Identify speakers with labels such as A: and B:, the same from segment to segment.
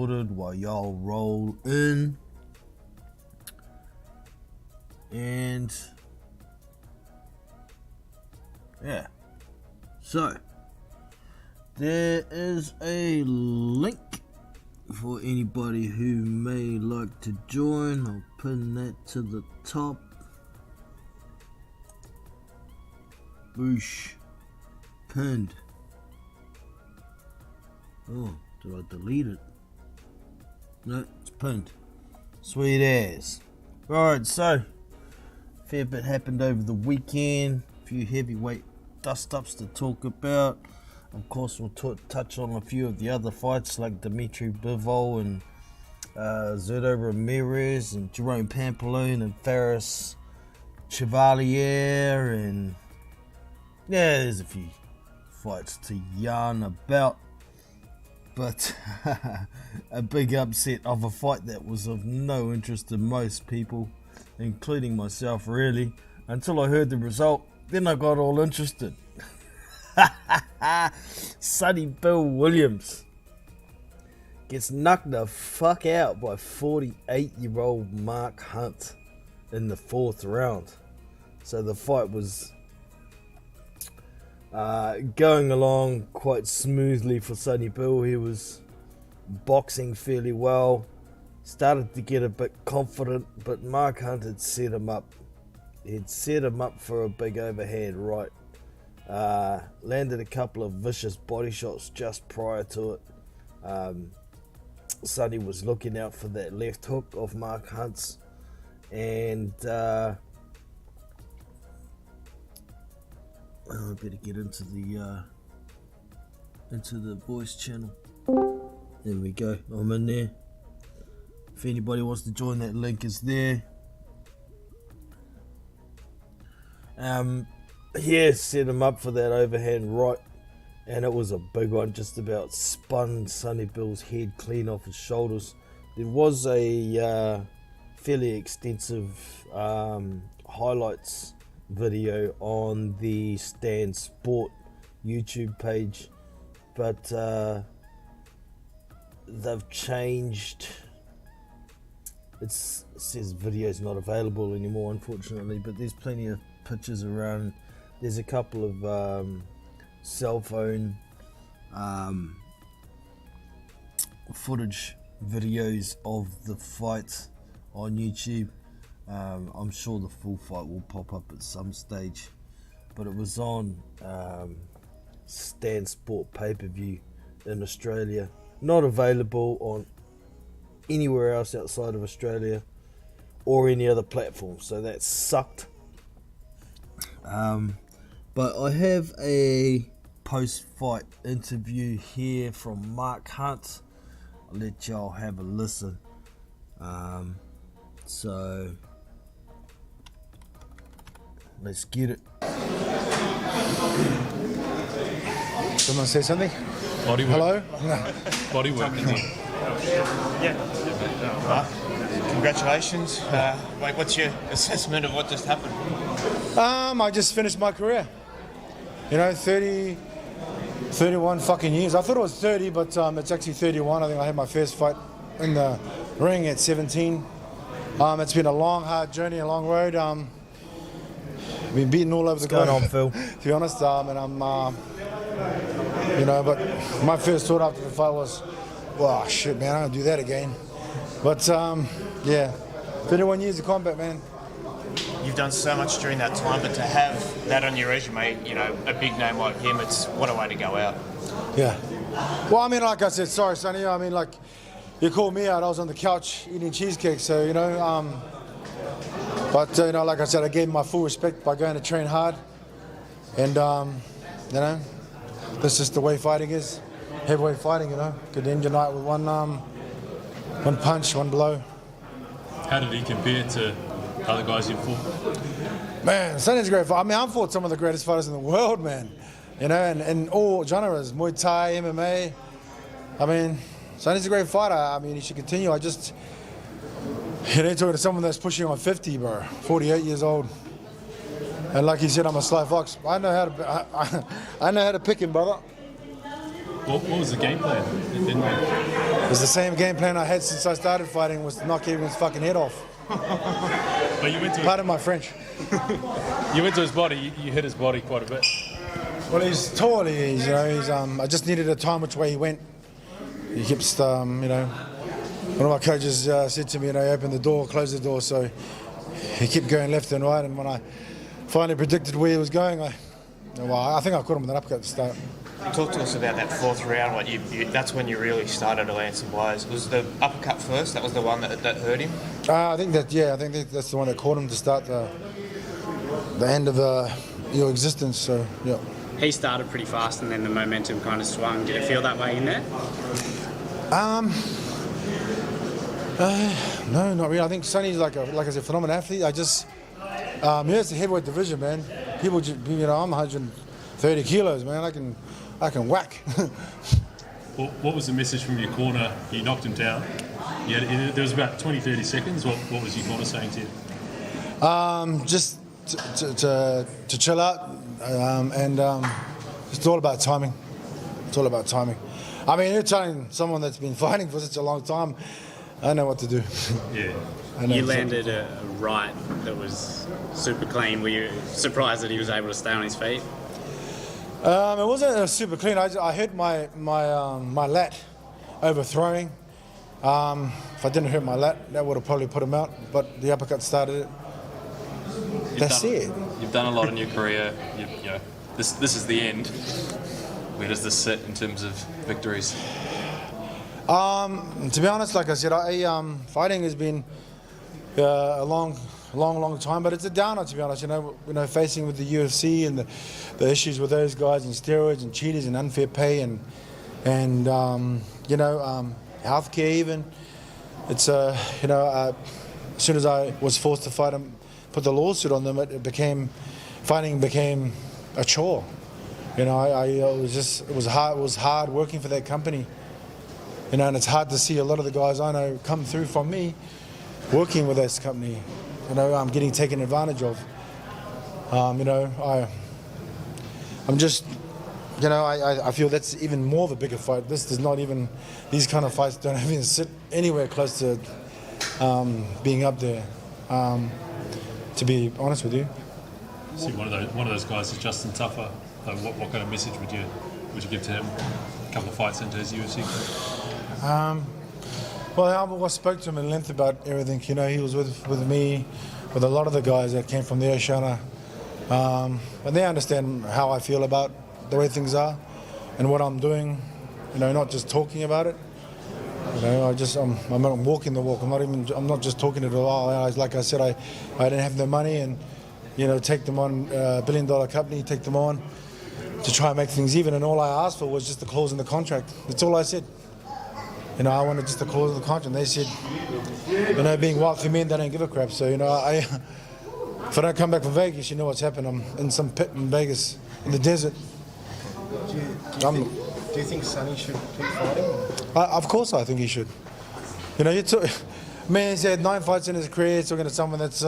A: while y'all roll in, and yeah, so there is a link for anybody who may like to join. I'll pin that to the top. Boosh, pinned. Oh, did I delete it? No, it's pinned. Sweet ass. Right, so fair bit happened over the weekend. A few heavyweight dust-ups to talk about. Of course, we'll touch on a few of the other fights like Dimitri Bivol and Zurdo Ramirez and Jerome Pampalone and Faris Chevalier, and yeah, there's a few fights to yarn about. But a big upset of a fight that was of no interest to most people, including myself really, until I heard the result. Then I got all interested. Sonny Bill Williams gets knocked the fuck out by 48-year-old Mark Hunt in the 4th round. So the fight was going along quite smoothly for Sonny Bill. He was boxing fairly well, started to get a bit confident, but Mark Hunt had set him up. He'd set him up for a big overhand right. Landed a couple of vicious body shots just prior to it. Sonny was looking out for that left hook of Mark Hunt's, and I better get into the voice channel. There we go. I'm in there. If anybody wants to join, that link is there. Yeah, set him up for that overhand right, and it was a big one. Just about spun Sonny Bill's head clean off his shoulders. There was a fairly extensive highlights video on the Stan Sport YouTube page, but they've changed. It says video's not available anymore, unfortunately, but there's plenty of pictures around. There's a couple of cell phone footage videos of the fight on YouTube. I'm sure the full fight will pop up at some stage, but it was on Stan Sport pay-per-view in Australia. Not available on anywhere else outside of Australia or any other platform, so that sucked. But I have a post-fight interview here from Mark Hunt. I'll let y'all have a listen. So let's get it.
B: Someone say something?
C: Body work.
B: Hello?
C: No. Body work.
D: Congratulations. What's your assessment of what just happened?
B: I just finished my career. 31 fucking years. I thought it was 30, but it's actually 31. I think I had my first fight in the ring at 17. It's been a long, hard journey, a long road. Been beaten all over the
A: What's
B: globe.
A: going on, Phil?
B: To be honest, and I'm, but my first thought after the fight was, "Wow, shit, man, I'm gonna do that again." But yeah, 31 years of combat, man.
D: You've done so much during that time, but to have that on your resume, a big name like him, it's what a way to go out.
B: Yeah. Well, I mean, like I said, sorry, Sonny. I mean, like, you called me out. I was on the couch eating cheesecake, so, But, like I said, I gave him my full respect by going to train hard. And, that's just the way fighting is. Heavyweight fighting, Could end your night with one punch, one blow.
C: How did he compare to other guys you fought?
B: Man, Sonny's a great fighter. I mean, I've fought some of the greatest fighters in the world, man. And in all genres, Muay Thai, MMA. I mean, Sonny's a great fighter. I mean, he should continue. Talking to someone that's pushing on 50, bro, 48 years old. And like he said, I'm a slow fox. I know how to pick him, brother.
C: What was the game plan? It didn't
B: It's the same game plan I had since I started fighting, was to knock everyone's fucking head off.
C: But you went to
B: Pardon my French.
C: you went to his body. You hit his body quite a bit.
B: Well, he's tall. He's, you know, he's. I just needed a time which way he went. He keeps, you know. One of my coaches said to me, you know, open the door, close the door. So he kept going left and right. And when I finally predicted where he was going, I think I caught him with an uppercut at the start.
D: Talk to us about that fourth round. That's when you really started to land some blows. Was the uppercut first? That was the one that hurt him?
B: I think that's the one that caught him to start the end of your existence. So yeah.
E: He started pretty fast and then the momentum kind of swung. Did it feel that way in there?
B: No, not really. I think Sonny's like I said, phenomenal athlete. It's the heavyweight division, man. People, you know, I'm 130 kilos, man. I can whack.
C: Well, what was the message from your corner? You knocked him down. Yeah, there was about 20-30 seconds. What was your corner saying to you?
B: Just to chill out, and it's all about timing. It's all about timing. I mean, you're telling someone that's been fighting for such a long time, I know what to do.
C: Yeah.
E: You landed a right that was super clean. Were you surprised that he was able to stay on his feet?
B: It wasn't super clean. I hurt my lat overthrowing. If I didn't hurt my lat, that would have probably put him out. But the uppercut started it. That's it.
F: You've done a lot in your career. You know, this is the end. Where does this sit in terms of victories?
B: To be honest, like I said, fighting has been a long time, but it's a downer, to be honest. You know, facing with the UFC and the issues with those guys and steroids and cheaters and unfair pay and healthcare even. It's as soon as I was forced to fight them, put the lawsuit on them, fighting became a chore. You know, it was hard working for that company. You know, and it's hard to see a lot of the guys I know come through from me working with this company. You know, I'm getting taken advantage of. I feel that's even more of a bigger fight. These kind of fights don't even sit anywhere close to being up there, to be honest with you.
C: See, one of those guys is Justin Tuffer. What kind of message would you give to him? A couple of fights into his UFC career?
B: Well, I spoke to him in length about everything. You know, he was with me, with a lot of the guys that came from the Oceania. And they understand how I feel about the way things are and what I'm doing. You know, not just talking about it. You know, I'm walking the walk. I'm not just talking it all. Like I said, I didn't have the money and, you know, take them on a $1 billion company, take them on to try and make things even. And all I asked for was just a clause in the contract. That's all I said. You know, I wanted just a clause in the contract. And they said, you know, being white for men, they don't give a crap. So, you know, if I don't come back from Vegas, you know what's happened. I'm in some pit in Vegas, in the desert.
G: Do you think Sonny should keep fighting?
B: Of course I think he should. You know, he's had 9 fights in his career. He's talking to someone that's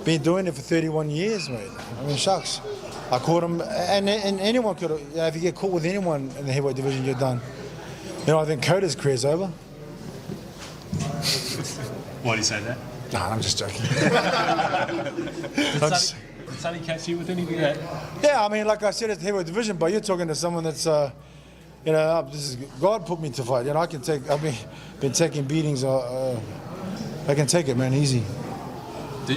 B: been doing it for 31 years, mate. I mean, shucks. I caught him, and anyone could have, you know, if you get caught with anyone in the heavyweight division, you're done. You know, I think Coda's career's over.
C: Why do you say that?
B: Nah, I'm just joking.
C: Did Sonny catch you with anything that?
B: Yeah, I mean, like I said, it's the heavyweight division, but you're talking to someone that's, you know, God put me to fight. You know, I've been taking beatings. I can take it, man, easy.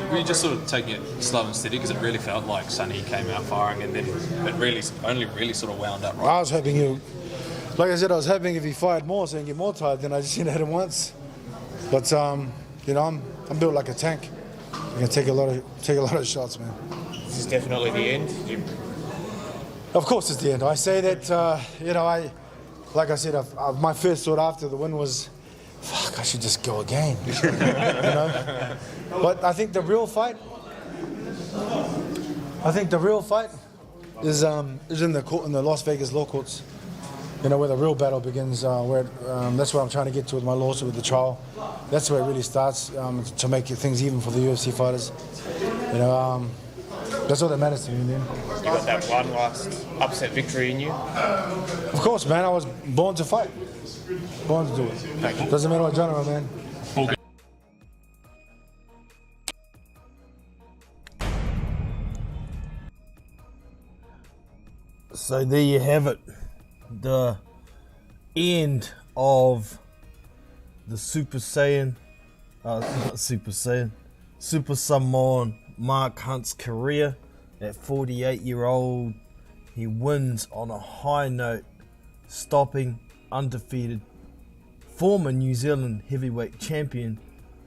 F: Were you just sort of taking it slow and steady? Because it really felt like Sonny came out firing and then it only really sort of wound up right.
B: I was hoping like I said, I was hoping if he fired more so he can get more tired, then I just hit him once. But, you know, I'm built like a tank. I can take a lot of shots, man.
D: This is definitely the end.
B: Of course it's the end. I say that, you know, like I said, my first thought after the win was, fuck, I should just go again. You know? But I think the real fight is in the Las Vegas law courts. You know, where the real battle begins. That's what I'm trying to get to with my lawsuit with the trial. That's where it really starts, to make things even for the UFC fighters. You know, that's all that matters to me, man.
D: You got that one last upset victory in you?
B: Of course, man. I was born to fight. Born to do it. Doesn't matter what genre, man.
C: All good.
A: So there you have it. The end of the Super Saiyan, not Super Saiyan, Super Samoan Mark Hunt's career. At 48-year-old, he wins on a high note, stopping undefeated former New Zealand heavyweight champion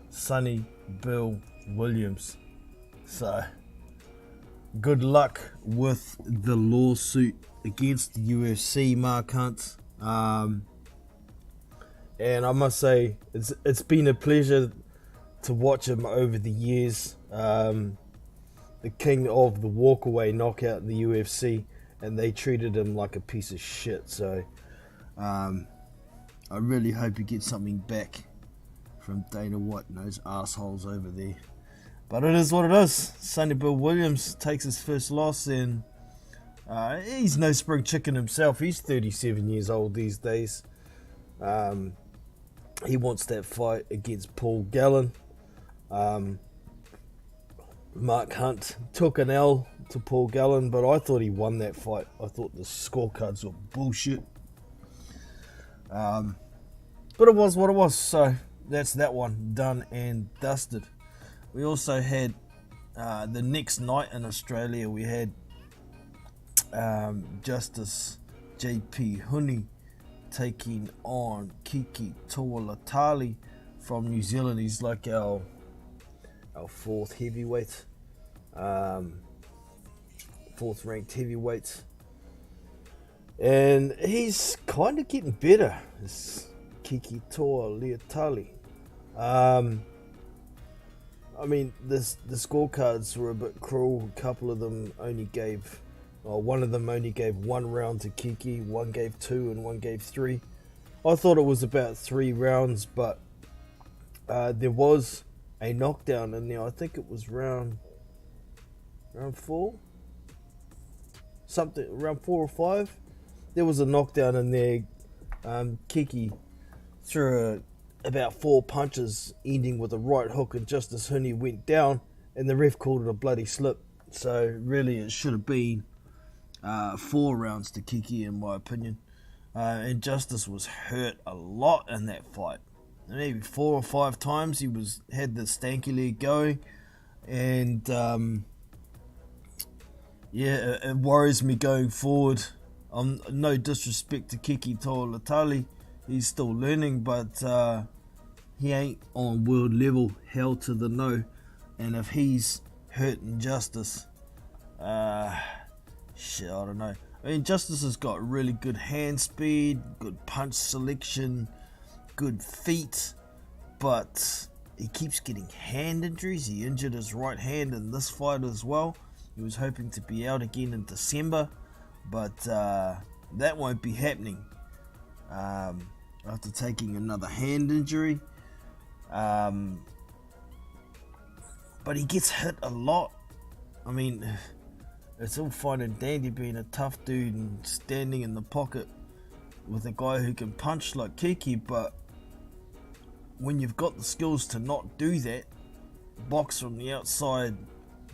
A: Sonny Bill Williams. So, good luck with the lawsuit against the UFC, Mark Hunt. And I must say, it's been a pleasure to watch him over the years. The king of the walkaway knockout in the UFC, and they treated him like a piece of shit. So I really hope he gets something back from Dana White and those assholes over there. But it is what it is. Sonny Bill Williams takes his first loss, and he's no spring chicken himself. He's 37 years old these days. He wants that fight against Paul Gallen. Mark Hunt took an L to Paul Gallen, but I thought he won that fight. I thought the scorecards were bullshit. But it was what it was, so that's that one done and dusted. We also had the next night in Australia, we had Justice JP Huni taking on Kiki Tuolatali from New Zealand. He's like our fourth heavyweight, fourth ranked heavyweight, and he's kind of getting better. This Kiki Tuolatali. I mean, the scorecards were a bit cruel. A couple of them only gave, one of them only gave 1 round to Kiki, one gave 2, and one gave 3. I thought it was about 3 rounds, but there was a knockdown in there. I think it was round 4, something round 4 or 5. There was a knockdown in there. Kiki threw about 4 punches, ending with a right hook, and Justice Huni went down, and the ref called it a bloody slip. So really, it should have been 4 rounds to Kiki, in my opinion. And Justice was hurt a lot in that fight. Maybe 4 or 5 times he had the stanky leg going, and it worries me going forward. No disrespect to Kiki Tuolatali, he's still learning, but he ain't on world level, hell to the no. And if he's hurting Justice, shit, I don't know. I mean, Justice has got really good hand speed, good punch selection, good feet, but he keeps getting hand injuries. He injured his right hand in this fight as well. He was hoping to be out again in December, but that won't be happening after taking another hand injury. But he gets hit a lot. I mean, it's all fine and dandy being a tough dude and standing in the pocket with a guy who can punch like Kiki, but when you've got the skills to not do that, box from the outside,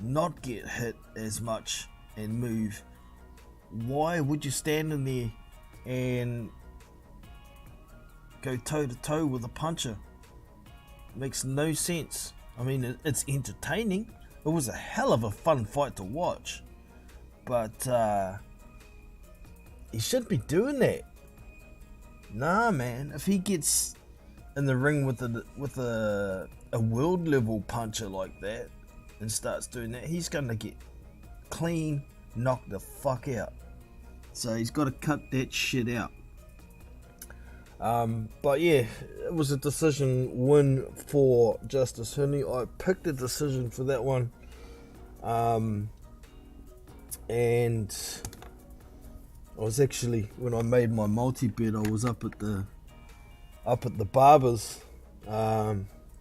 A: not get hit as much and move, why would you stand in there and go toe to toe with a puncher? Makes no sense. I mean, it's entertaining. It was a hell of a fun fight to watch, but he shouldn't be doing that. Nah, man. If he gets in the ring with a world level puncher like that and starts doing that, he's gonna get clean knocked the fuck out. So he's got to cut that shit out. But yeah, it was a decision win for Justice Huni. I picked a decision for that one. And I was actually, when I made my multi-bet, I was up at the barbers,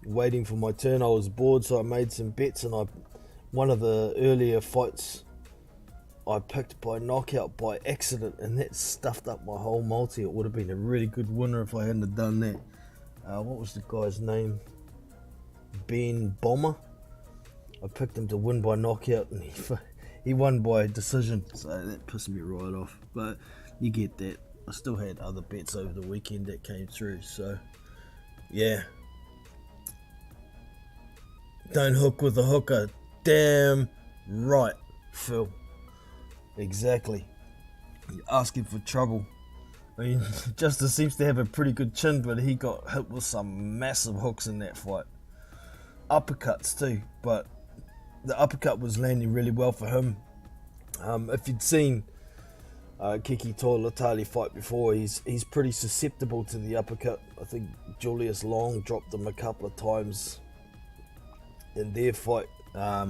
A: waiting for my turn. I was bored, so I made some bets, and one of the earlier fights I picked by knockout by accident, and that stuffed up my whole multi. It would have been a really good winner if I hadn't have done that. What was the guy's name? Ben Bomber. I picked him to win by knockout, and he won by decision, so that pissed me right off. But you get that. I still had other bets over the weekend that came through, so yeah. Don't hook with a hooker. Damn right, Phil. Exactly. You're asking for trouble. I mean, Justice seems to have a pretty good chin, but he got hit with some massive hooks in that fight. Uppercuts too, but the uppercut was landing really well for him. If you'd seen Kiki Toilatali fight before, he's pretty susceptible to the uppercut. I think Julius Long dropped him a couple of times in their fight. I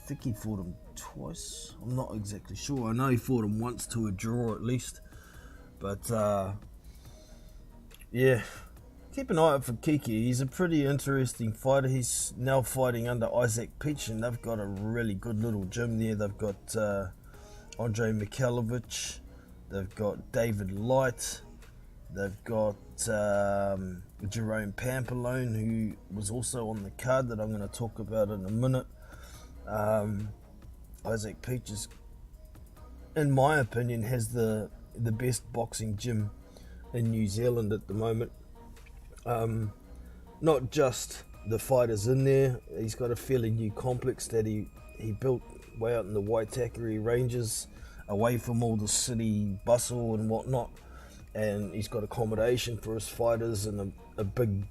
A: think he fought him twice. I'm not exactly sure. I know he fought him once to a draw at least. But yeah, keep an eye out for Kiki. He's a pretty interesting fighter. He's now fighting under Isaac Peach, and they've got a really good little gym there. They've got Andre Mikhailovich, they've got David Light, they've got Jerome Pampalone, who was also on the card that I'm going to talk about in a minute. Isaac Peach is, in my opinion, has the best boxing gym in New Zealand at the moment. Not just the fighters in there, he's got a fairly new complex that he built way out in the Waitakere Ranges, away from all the city bustle and whatnot, and he's got accommodation for his fighters and a big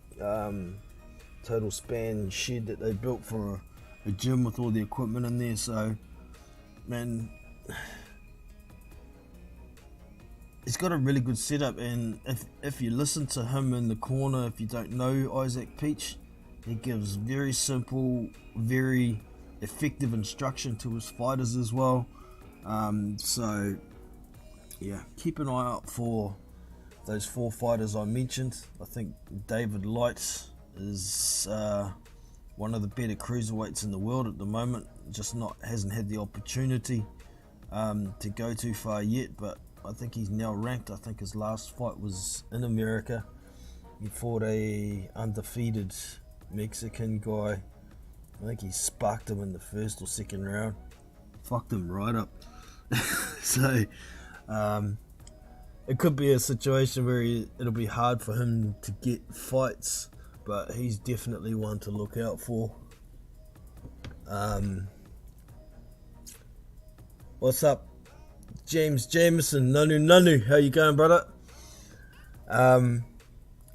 A: total span shed that they built for a gym with all the equipment in there. So, man, he's got a really good setup, and if you listen to him in the corner, if you don't know Isaac Peach, he gives very simple, very effective instruction to his fighters as well. So yeah, keep an eye out for those 4 fighters I mentioned. I think David Light is one of the better cruiserweights in the world at the moment. Just hasn't had the opportunity to go too far yet, but I think he's now ranked. I think his last fight was in America. He fought a undefeated Mexican guy. I think he sparked him in the first or second round. Fucked him right up. So it could be a situation where it'll be hard for him to get fights, but he's definitely one to look out for. What's up, James Jameson? Nanu, how you going, brother?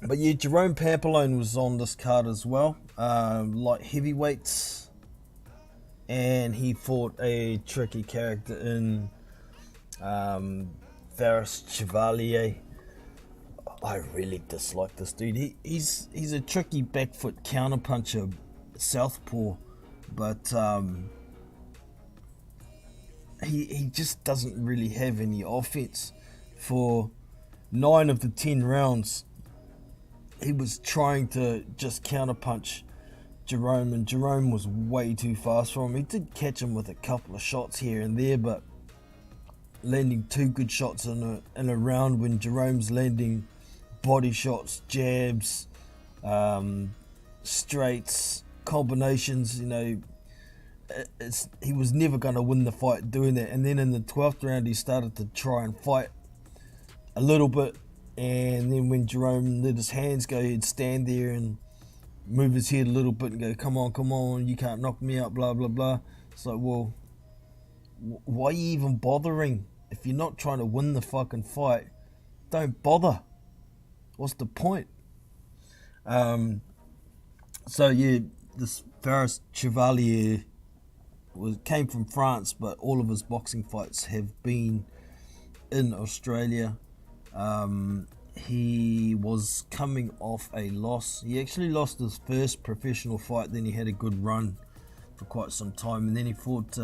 A: But yeah, Jerome Pampalone was on this card as well, light heavyweights, and he fought a tricky character in Faris Chevalier. I really dislike this dude. He's a tricky back foot counterpuncher, southpaw, but he just doesn't really have any offense. For 9 of the 10 rounds, he was trying to just counterpunch Jerome, and Jerome was way too fast for him. He did catch him with a couple of shots here and there, but landing 2 good shots in a round when Jerome's landing body shots, jabs, straights, combinations, he was never going to win the fight doing that. And then in the 12th round, he started to try and fight a little bit, and then when Jerome let his hands go, he'd stand there and move his head a little bit and go, come on, you can't knock me out, blah blah blah. It's like, well, why are you even bothering? If you're not trying to win the fucking fight, don't bother. What's the point? So yeah, this Faris Chevalier came from France, but all of his boxing fights have been in Australia. He was coming off a loss. He actually lost his first professional fight, then he had a good run for quite some time, and then he fought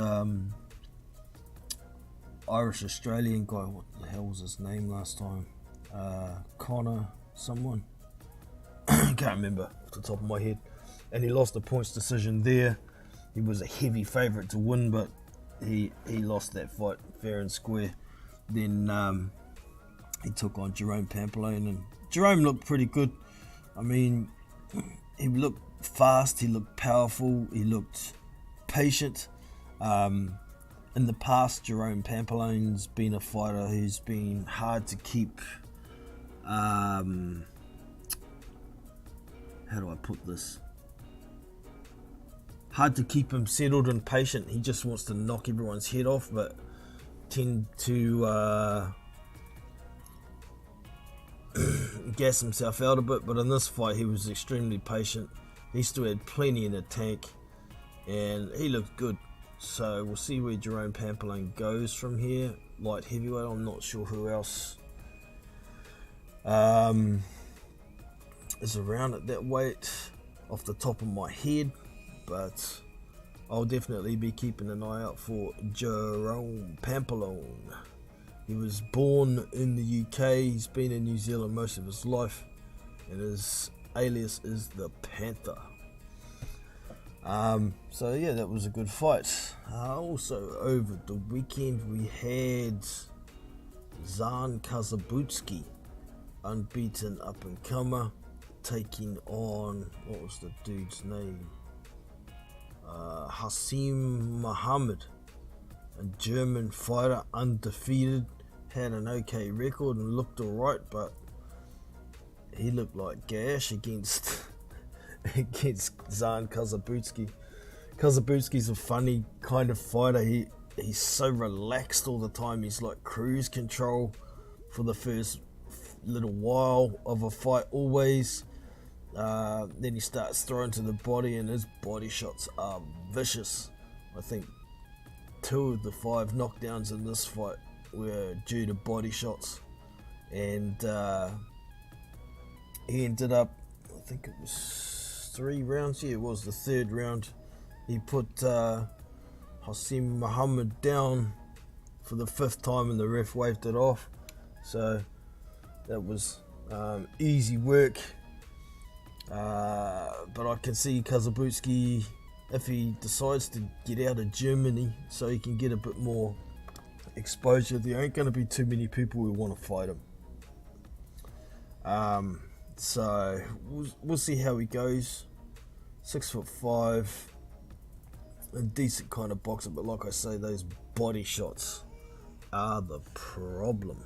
A: Irish Australian guy. What the hell was his name last time? Connor someone. Can't remember off the top of my head. And he lost the points decision there. He was a heavy favourite to win, but he lost that fight fair and square. Then he took on Jerome Pampalone, and Jerome looked pretty good. I mean, he looked fast, he looked powerful, he looked patient. In the past, Jerome Pampalone's been a fighter who's been hard to keep. How do I put this? Hard to keep him settled and patient. He just wants to knock everyone's head off, but tend to gas himself out a bit. But in this fight, he was extremely patient. He still had plenty in the tank, and he looked good. So we'll see where Jerome Pampalone goes from here. Light heavyweight, I'm not sure who else is around at that weight off the top of my head, but I'll definitely be keeping an eye out for Jerome Pampalone. He was born in the UK, he's been in New Zealand most of his life, and his alias is the Panther. So yeah, that was a good fight. Also over the weekend we had Zan Kossobutskiy, unbeaten up and comer, taking on, what was the dude's name? Hassim Muhammad, a German fighter, undefeated, had an okay record and looked alright, but he looked like gash against Zan Kossobutskiy. Kossobutskiy's a funny kind of fighter. He's so relaxed all the time. He's like cruise control for the first little while of a fight always. Then he starts throwing to the body, and his body shots are vicious. I think 2 of the 5 knockdowns in this fight were due to body shots, and he ended up, I think it was 3 rounds. Yeah, it was the 3rd round. He put Hassim Muhammad down for the 5th time, and the ref waved it off. So that was easy work. But I can see Kossobutskiy, if he decides to get out of Germany so he can get a bit more exposure, there ain't going to be too many people who want to fight him. So we'll see how he goes. 6'5", a decent kind of boxer, but like I say, those body shots are the problem.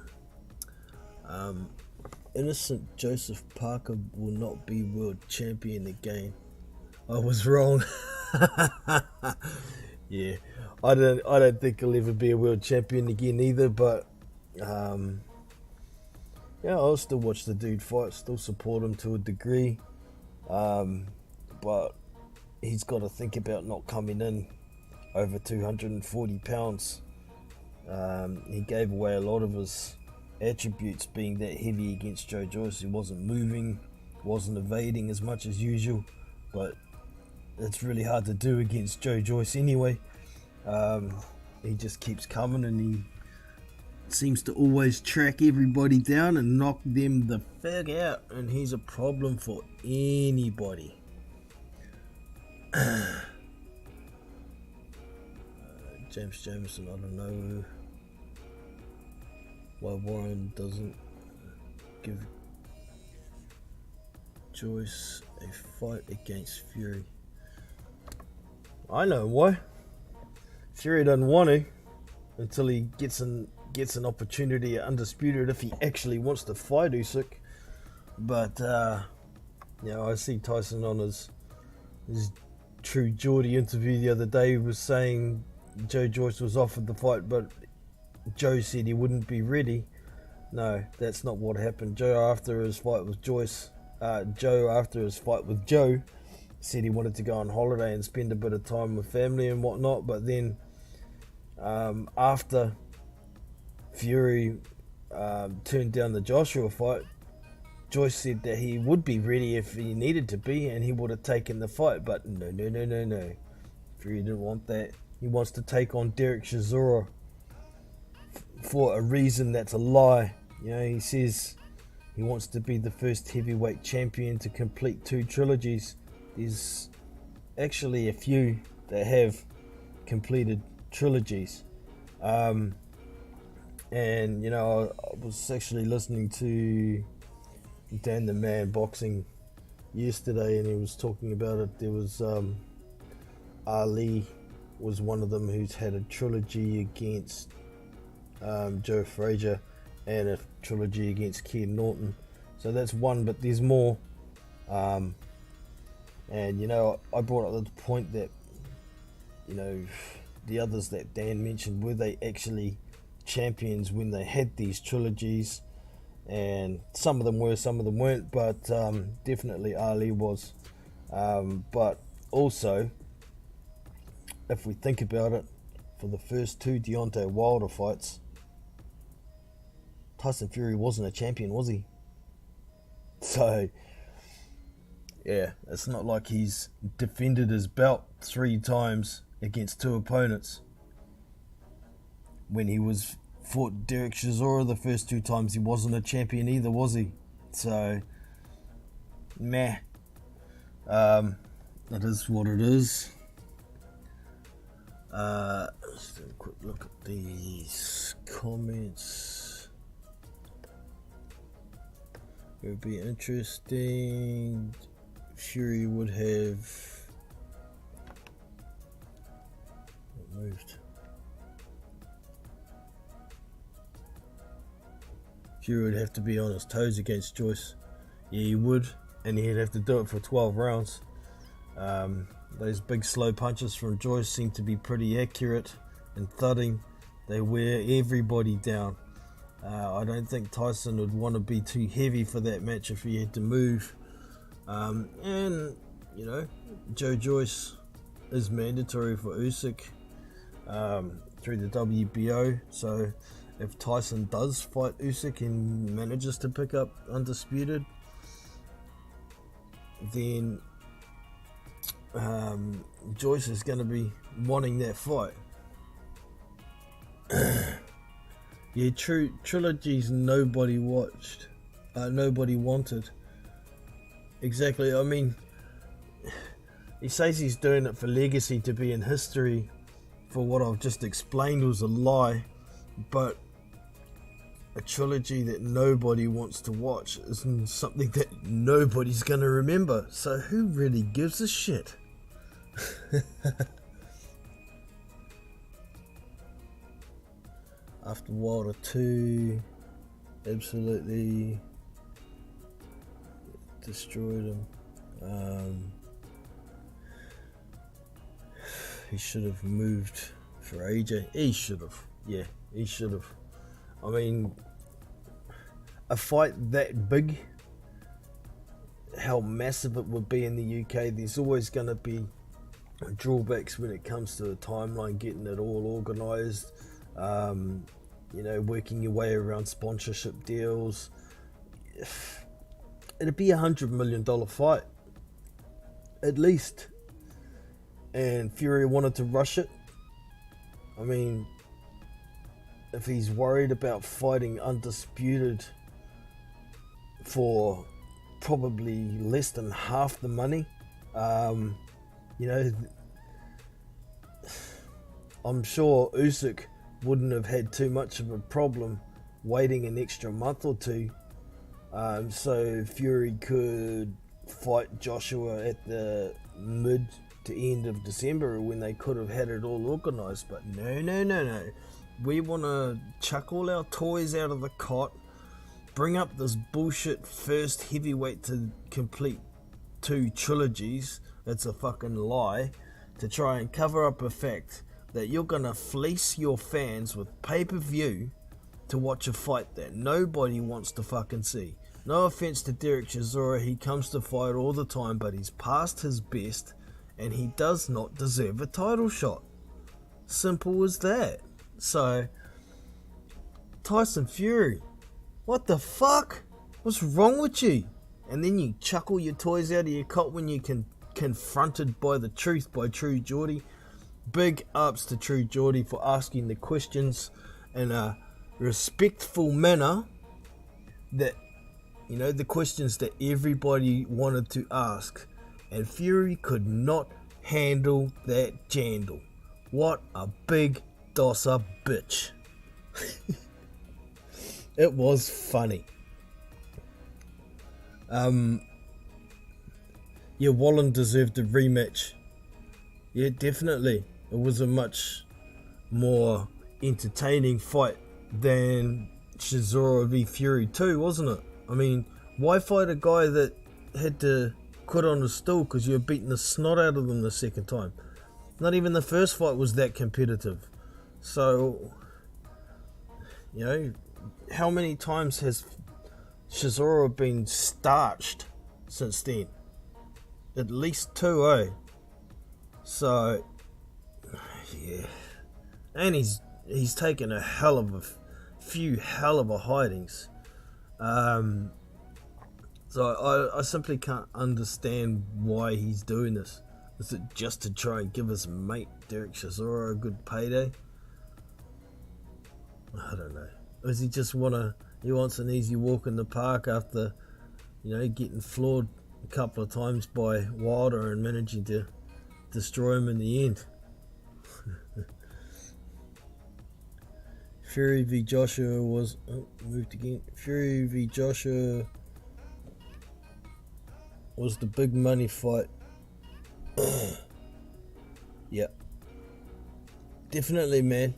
A: Innocent Joseph Parker will not be world champion again. I was wrong. Yeah, I don't think he'll ever be a world champion again either. But yeah, I'll still watch the dude fight, still support him to a degree. But he's got to think about not coming in over 240 pounds. He gave away a lot of his attributes being that heavy against Joe Joyce. He wasn't moving, wasn't evading as much as usual, but it's really hard to do against Joe Joyce anyway. He just keeps coming, and he seems to always track everybody down and knock them the fuck out, and he's a problem for anybody. James Jameson, I don't know why Warren doesn't give Joyce a fight against Fury. I know why. Fury doesn't want to until he gets an opportunity at Undisputed, if he actually wants to fight Usyk. But I see Tyson on his True Geordie interview the other day was saying Joe Joyce was offered the fight, but Joe said he wouldn't be ready. No, that's not what happened. Joe, after his fight with Joe, said he wanted to go on holiday and spend a bit of time with family and whatnot. But then, after Fury turned down the Joshua fight, Joyce said that he would be ready if he needed to be, and he would have taken the fight. But no. Fury didn't want that. He wants to take on Derek Chisora for a reason that's a lie. He says he wants to be the first heavyweight champion to complete 2 trilogies. There's actually a few that have completed trilogies. And you know, I was actually listening to Dan the Man Boxing yesterday, and he was talking about it. There was Ali was one of them who's had a trilogy against Joe Frazier and a trilogy against Ken Norton. So that's one, but there's more. And you know, I brought up the point that, you know, the others that Dan mentioned, were they actually champions when they had these trilogies? And some of them were, some of them weren't, but definitely Ali was. But also, if we think about it, for the first two Deontay Wilder fights, Tyson Fury wasn't a champion, was he? So, yeah, it's not like he's defended his belt 3 times against 2 opponents. When he fought Derek Chisora the first 2 times, he wasn't a champion either, was he? So, meh. It is what it is. Let's have a quick look at these comments. It would be interesting. Fury would have moved. Fury would have to be on his toes against Joyce. Yeah, he would, and he'd have to do it for 12 rounds. Those big slow punches from Joyce seem to be pretty accurate and thudding. They wear everybody down. I don't think Tyson would want to be too heavy for that match if he had to move. And, you know, Joe Joyce is mandatory for Usyk through the WBO. So if Tyson does fight Usyk and manages to pick up Undisputed, then Joyce is going to be wanting that fight. Yeah, true. Trilogies nobody watched, nobody wanted. Exactly. I mean, he says he's doing it for legacy, to be in history. For what I've just explained was a lie, but a trilogy that nobody wants to watch isn't something that nobody's going to remember. So who really gives a shit? After Wilder 2, absolutely destroyed him. He should have moved for AJ. He should have. Yeah, he should have. I mean, a fight that big, how massive it would be in the UK, there's always going to be drawbacks when it comes to the timeline, getting it all organised. You know, working your way around sponsorship deals. It'd be $100 million fight, at least. And Fury wanted to rush it. I mean, if he's worried about fighting Undisputed for probably less than half the money, you know, I'm sure Usyk wouldn't have had too much of a problem waiting an extra month or 2, so Fury could fight Joshua at the mid to end of December, when they could have had it all organised. But no, we want to chuck all our toys out of the cot, bring up this bullshit first heavyweight to complete 2 trilogies. It's a fucking lie, to try and cover up a fact that you're gonna fleece your fans with pay-per-view to watch a fight that nobody wants to fucking see. No offense to Derek Chisora, he comes to fight all the time, but he's past his best and he does not deserve a title shot. Simple as that. So, Tyson Fury, what the fuck? What's wrong with you? And then you chuckle your toys out of your cot when you can confronted by the truth by True Geordie. Big ups to True Geordie for asking the questions in a respectful manner, that, you know, the questions that everybody wanted to ask, and Fury could not handle that jandle. What a big dosser bitch. It was funny. Yeah, Wallen deserved a rematch. Yeah, definitely. It was a much more entertaining fight than Chisora v Fury 2, wasn't it? I mean, why fight a guy that had to quit on the stool because you were beating the snot out of them the second time? Not even the first fight was that competitive. So, you know, how many times has Chisora been starched since then? At least 2, eh? So, yeah. And he's taken a few hell of a hidings. So I simply can't understand why he's doing this. Is it just to try and give his mate Derek Chisora a good payday? I don't know. Or does he just he wants an easy walk in the park after, you know, getting floored a couple of times by Wilder and managing to destroy him in the end? Fury v Joshua was moved again. Fury v Joshua was the big money fight. Yeah, definitely, man.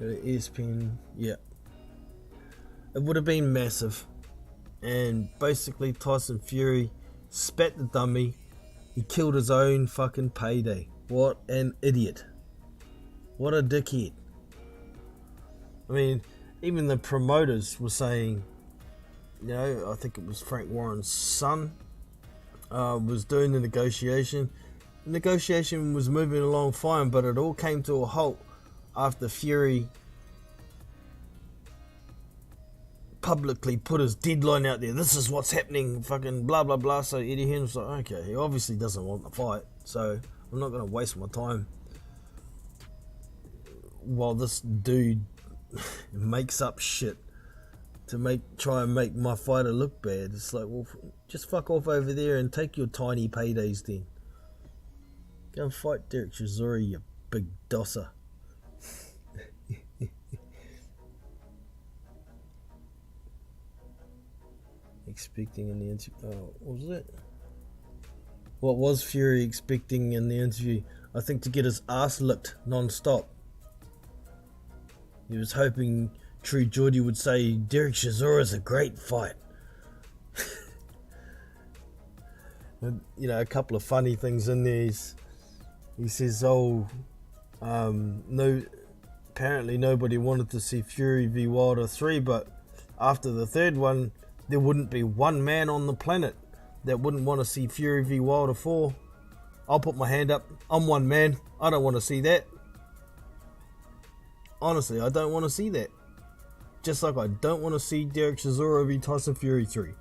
A: ESPN, yeah, it would have been massive. And basically Tyson Fury spat the dummy. He killed his own fucking payday. What an idiot. What a dickhead. I mean, even the promoters were saying, you know, I think it was Frank Warren's son was doing the negotiation. The negotiation was moving along fine, but it all came to a halt after Fury publicly put his deadline out there. This is what's happening, fucking blah blah blah. So Eddie Hearn was like, okay, he obviously doesn't want the fight, so I'm not going to waste my time while this dude makes up shit to try and make my fighter look bad. It's like, well, just fuck off over there and take your tiny paydays then. Go and fight Derek Chisora, you big dosser. Expecting in the interview. Oh, what was it? What was Fury expecting in the interview? I think to get his ass licked non-stop. He was hoping True Geordie would say Derek Chisora is a great fight. And, you know, a couple of funny things in there. He says, no, apparently nobody wanted to see Fury v Wilder 3, but after the third one, there wouldn't be one man on the planet that wouldn't want to see Fury v Wilder 4. I'll put my hand up. I'm one man. I don't want to see that. Honestly, I don't want to see that. Just like I don't want to see Derek Chisora v Tyson Fury 3.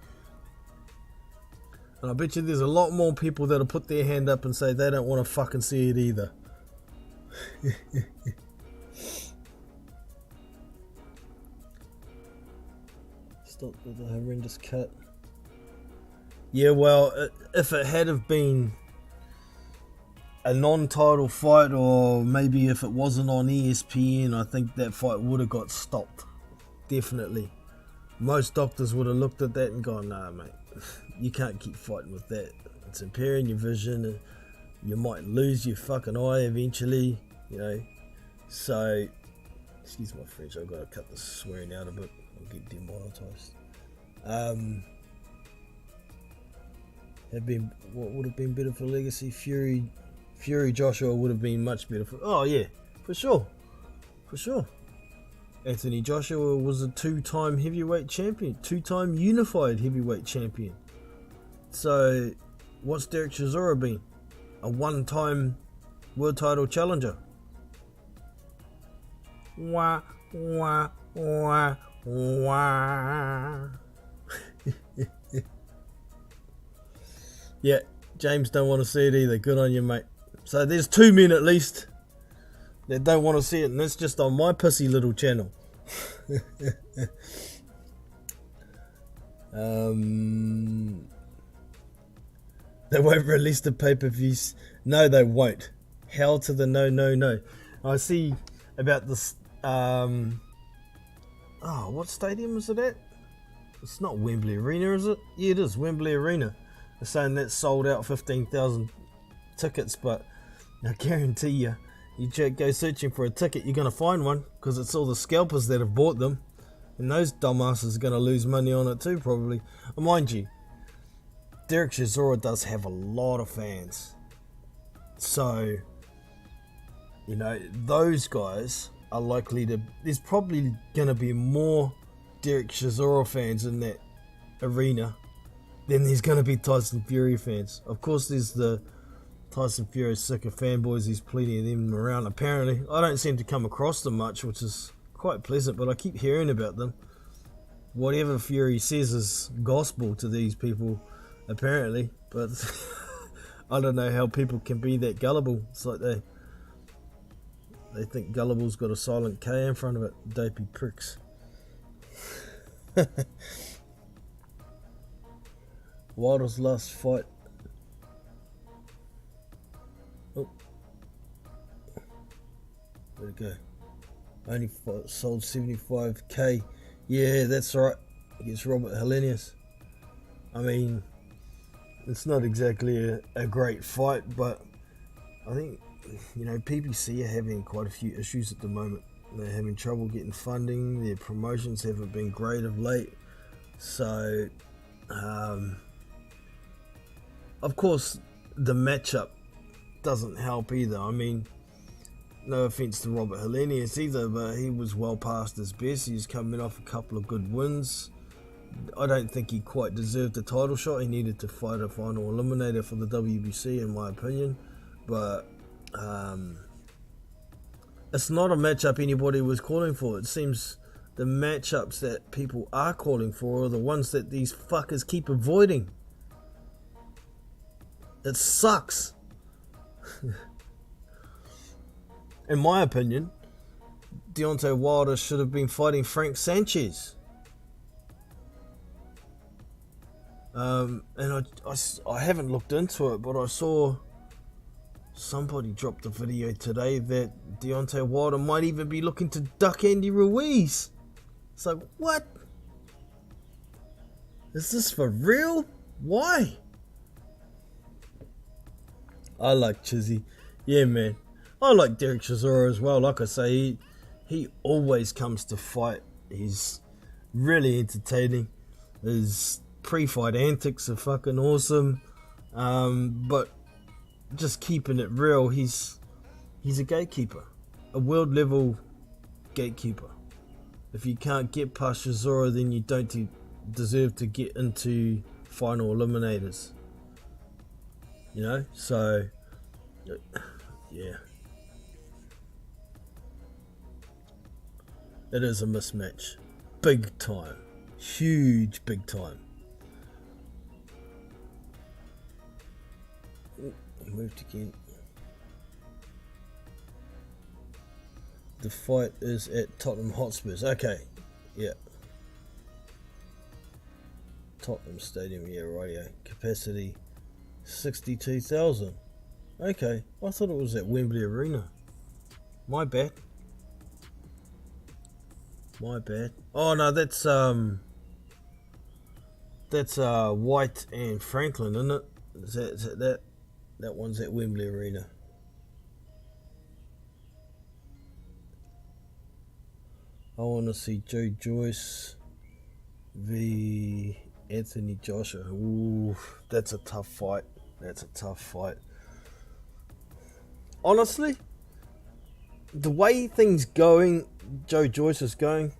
A: And I bet you there's a lot more people that'll put their hand up and say they don't want to fucking see it either. Stop with the horrendous cut. Yeah, well, if it had have been a non-title fight, or maybe if it wasn't on ESPN, I think that fight would have got stopped. Definitely. Most doctors would have looked at that and gone, nah, mate, you can't keep fighting with that. It's impairing your vision. You might lose your fucking eye eventually, you know. So, excuse my French, I've got to cut the swearing out a bit. I'll get demonetized. What would have been better for legacy? Fury Joshua would have been much better for. Oh yeah, for sure. Anthony Joshua was a 2-time heavyweight champion, 2-time unified heavyweight champion. So, what's Derek Chisora been? A 1-time world title challenger. Wah wah wah wah. Yeah, James don't want to see it either. Good on you, mate. So there's 2 men at least that don't want to see it, and that's just on my pissy little channel. They won't release the pay-per-views. No, they won't. Hell to the no, no, no. I see about this. What stadium is it at? It's not Wembley Arena, is it? Yeah, it is Wembley Arena. They're saying that sold out 15,000 tickets, but I guarantee you, go searching for a ticket, you're going to find one, because it's all the scalpers that have bought them, and those dumbasses are going to lose money on it too, probably. Mind you, Derek Chisora does have a lot of fans, so those guys are likely to. There's probably going to be more Derek Chisora fans in that arena than there's going to be Tyson Fury fans. Of course, there's the Tyson Fury sicker fanboys. There's plenty of them around. Apparently, I don't seem to come across them much, which is quite pleasant. But I keep hearing about them. Whatever Fury says is gospel to these people, apparently. But I don't know how people can be that gullible. It's like they think gullible's got a silent K in front of it. Dopey pricks. Wilder's last fight. Oh, where'd it go? Only sold 75k. Yeah, that's right. Against Robert Helenius. I mean, it's not exactly a great fight, but I think PBC are having quite a few issues at the moment. They're having trouble getting funding. Their promotions haven't been great of late. So, of course, the matchup doesn't help either. I mean, no offense to Robert Helenius either, but he was well past his best. He's coming off a couple of good wins. I don't think he quite deserved the title shot. He needed to fight a final eliminator for the WBC, in my opinion. But it's not a matchup anybody was calling for. It seems the matchups that people are calling for are the ones that these fuckers keep avoiding. It sucks. In my opinion, Deontay Wilder should have been fighting Frank Sanchez. And I haven't looked into it, but I saw somebody dropped a video today that Deontay Wilder might even be looking to duck Andy Ruiz. It's like, what? Is this for real? Why? I like Chizzy. Yeah, man. I like Derek Chisora as well. Like I say, he always comes to fight. He's really entertaining. His pre-fight antics are fucking awesome. But just keeping it real, he's a gatekeeper. A world level gatekeeper. If you can't get past Chisora, then you don't deserve to get into final eliminators. So yeah. It is a mismatch. Big time. Huge big time. Moved again. The fight is at Tottenham Hotspurs. Okay. Yeah. Tottenham Stadium, yeah, rightio. Capacity 62,000. Okay. I thought it was at Wembley Arena. My bad. Oh no, that's White and Franklin, isn't it? Is that that one's at Wembley Arena. I want to see Joe Joyce v Anthony Joshua. Ooh, that's a tough fight. Honestly, the way things going, Joe Joyce is going,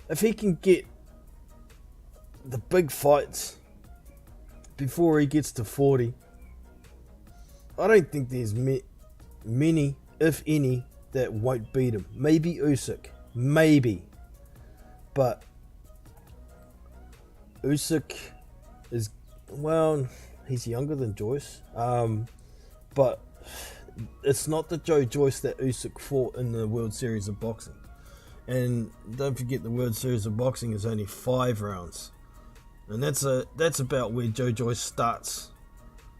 A: if he can get the big fights before he gets to 40, I don't think there's many, if any, that won't beat him. Maybe Usyk, maybe, but Usyk is, well, he's younger than Joyce, but it's not the Joe Joyce that Usyk fought in the World Series of Boxing. And don't forget, the World Series of Boxing is only 5 rounds, and that's about where Joe Joyce starts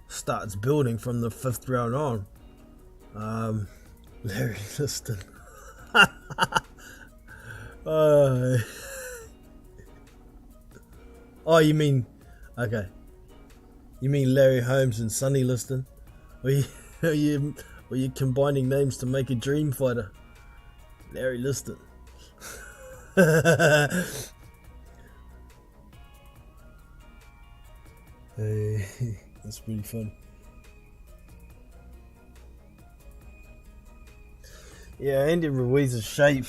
A: starts building from the 5th round on. Larry Liston. Oh, you mean, okay. You mean Larry Holmes and Sonny Liston? Are you combining names to make a dream fighter? Larry Liston. Hey, that's pretty fun. Yeah, Andy Ruiz's shape.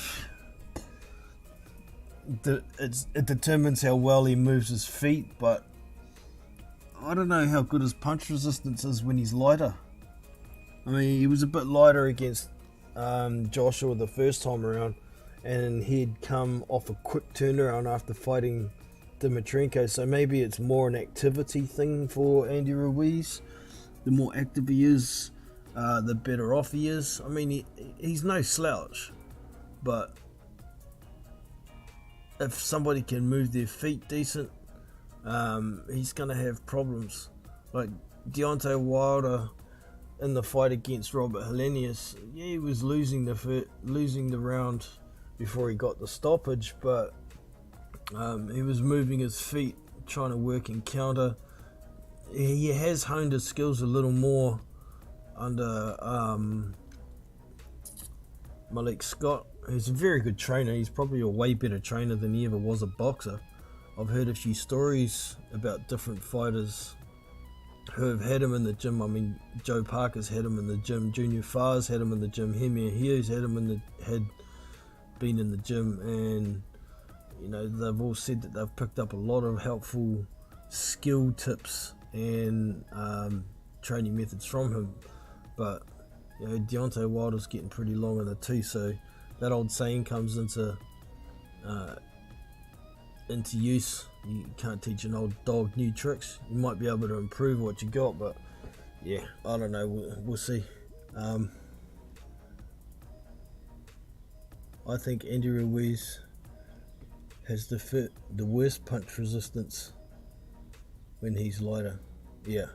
A: It determines how well he moves his feet, but I don't know how good his punch resistance is when he's lighter. I mean, he was a bit lighter against Joshua the first time around, and he'd come off a quick turnaround after fighting Dimitrenko, so maybe it's more an activity thing for Andy Ruiz. The more active he is, the better off he is. I mean, he's no slouch, but if somebody can move their feet decent, he's going to have problems. Like Deontay Wilder in the fight against Robert Helenius, yeah, he was losing the round before he got the stoppage, but he was moving his feet, trying to work and counter. He has honed his skills a little more under Malik Scott. He's a very good trainer. He's probably a way better trainer than he ever was a boxer. I've heard a few stories about different fighters who have had him in the gym. I mean, Joe Parker's had him in the gym. Junior Farr's had him in the gym. Hemir Hughes had been in the gym, and you know, they've all said that they've picked up a lot of helpful skill tips and training methods from him. But you know, Deontay Wilder's getting pretty long in the tooth, so that old saying comes into use. You can't teach an old dog new tricks. You might be able to improve what you got, but yeah, I don't know. We'll see. I think Andy Ruiz has the worst punch resistance when he's lighter. Yeah,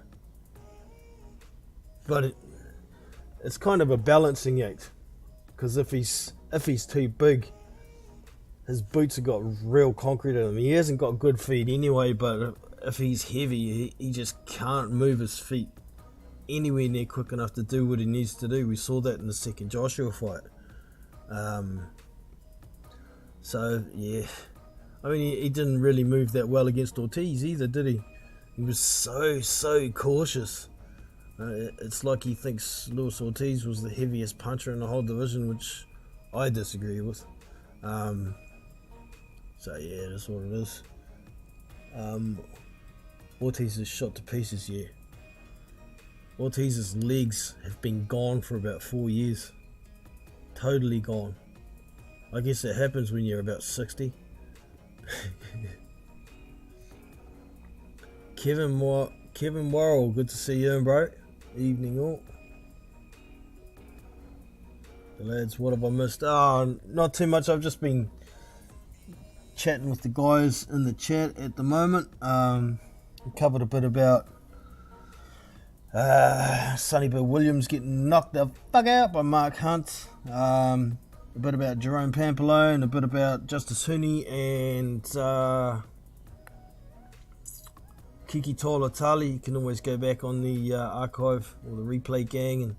A: but it's kind of a balancing act, because if he's too big, his boots have got real concrete in them. He hasn't got good feet anyway, but if he's heavy, he just can't move his feet anywhere near quick enough to do what he needs to do. We saw that in the second Joshua fight. So yeah, I mean, he didn't really move that well against Ortiz either, did he? He was so cautious. It's like he thinks Luis Ortiz was the heaviest puncher in the whole division, which I disagree with. So yeah, that's what it is. Ortiz is shot to pieces, yeah. Ortiz's legs have been gone for about 4 years. Totally gone. I guess it happens when you're about 60. Kevin Worrell, good to see you, bro. Evening all. The lads, what have I missed? Not too much. I've just been chatting with the guys in the chat at the moment. We covered a bit about Sonny Bill Williams getting knocked the fuck out by Mark Hunt. A bit about Jerome Pampalone, a bit about Justice Huni and Kiki Taulatali. You can always go back on the archive or the replay gang and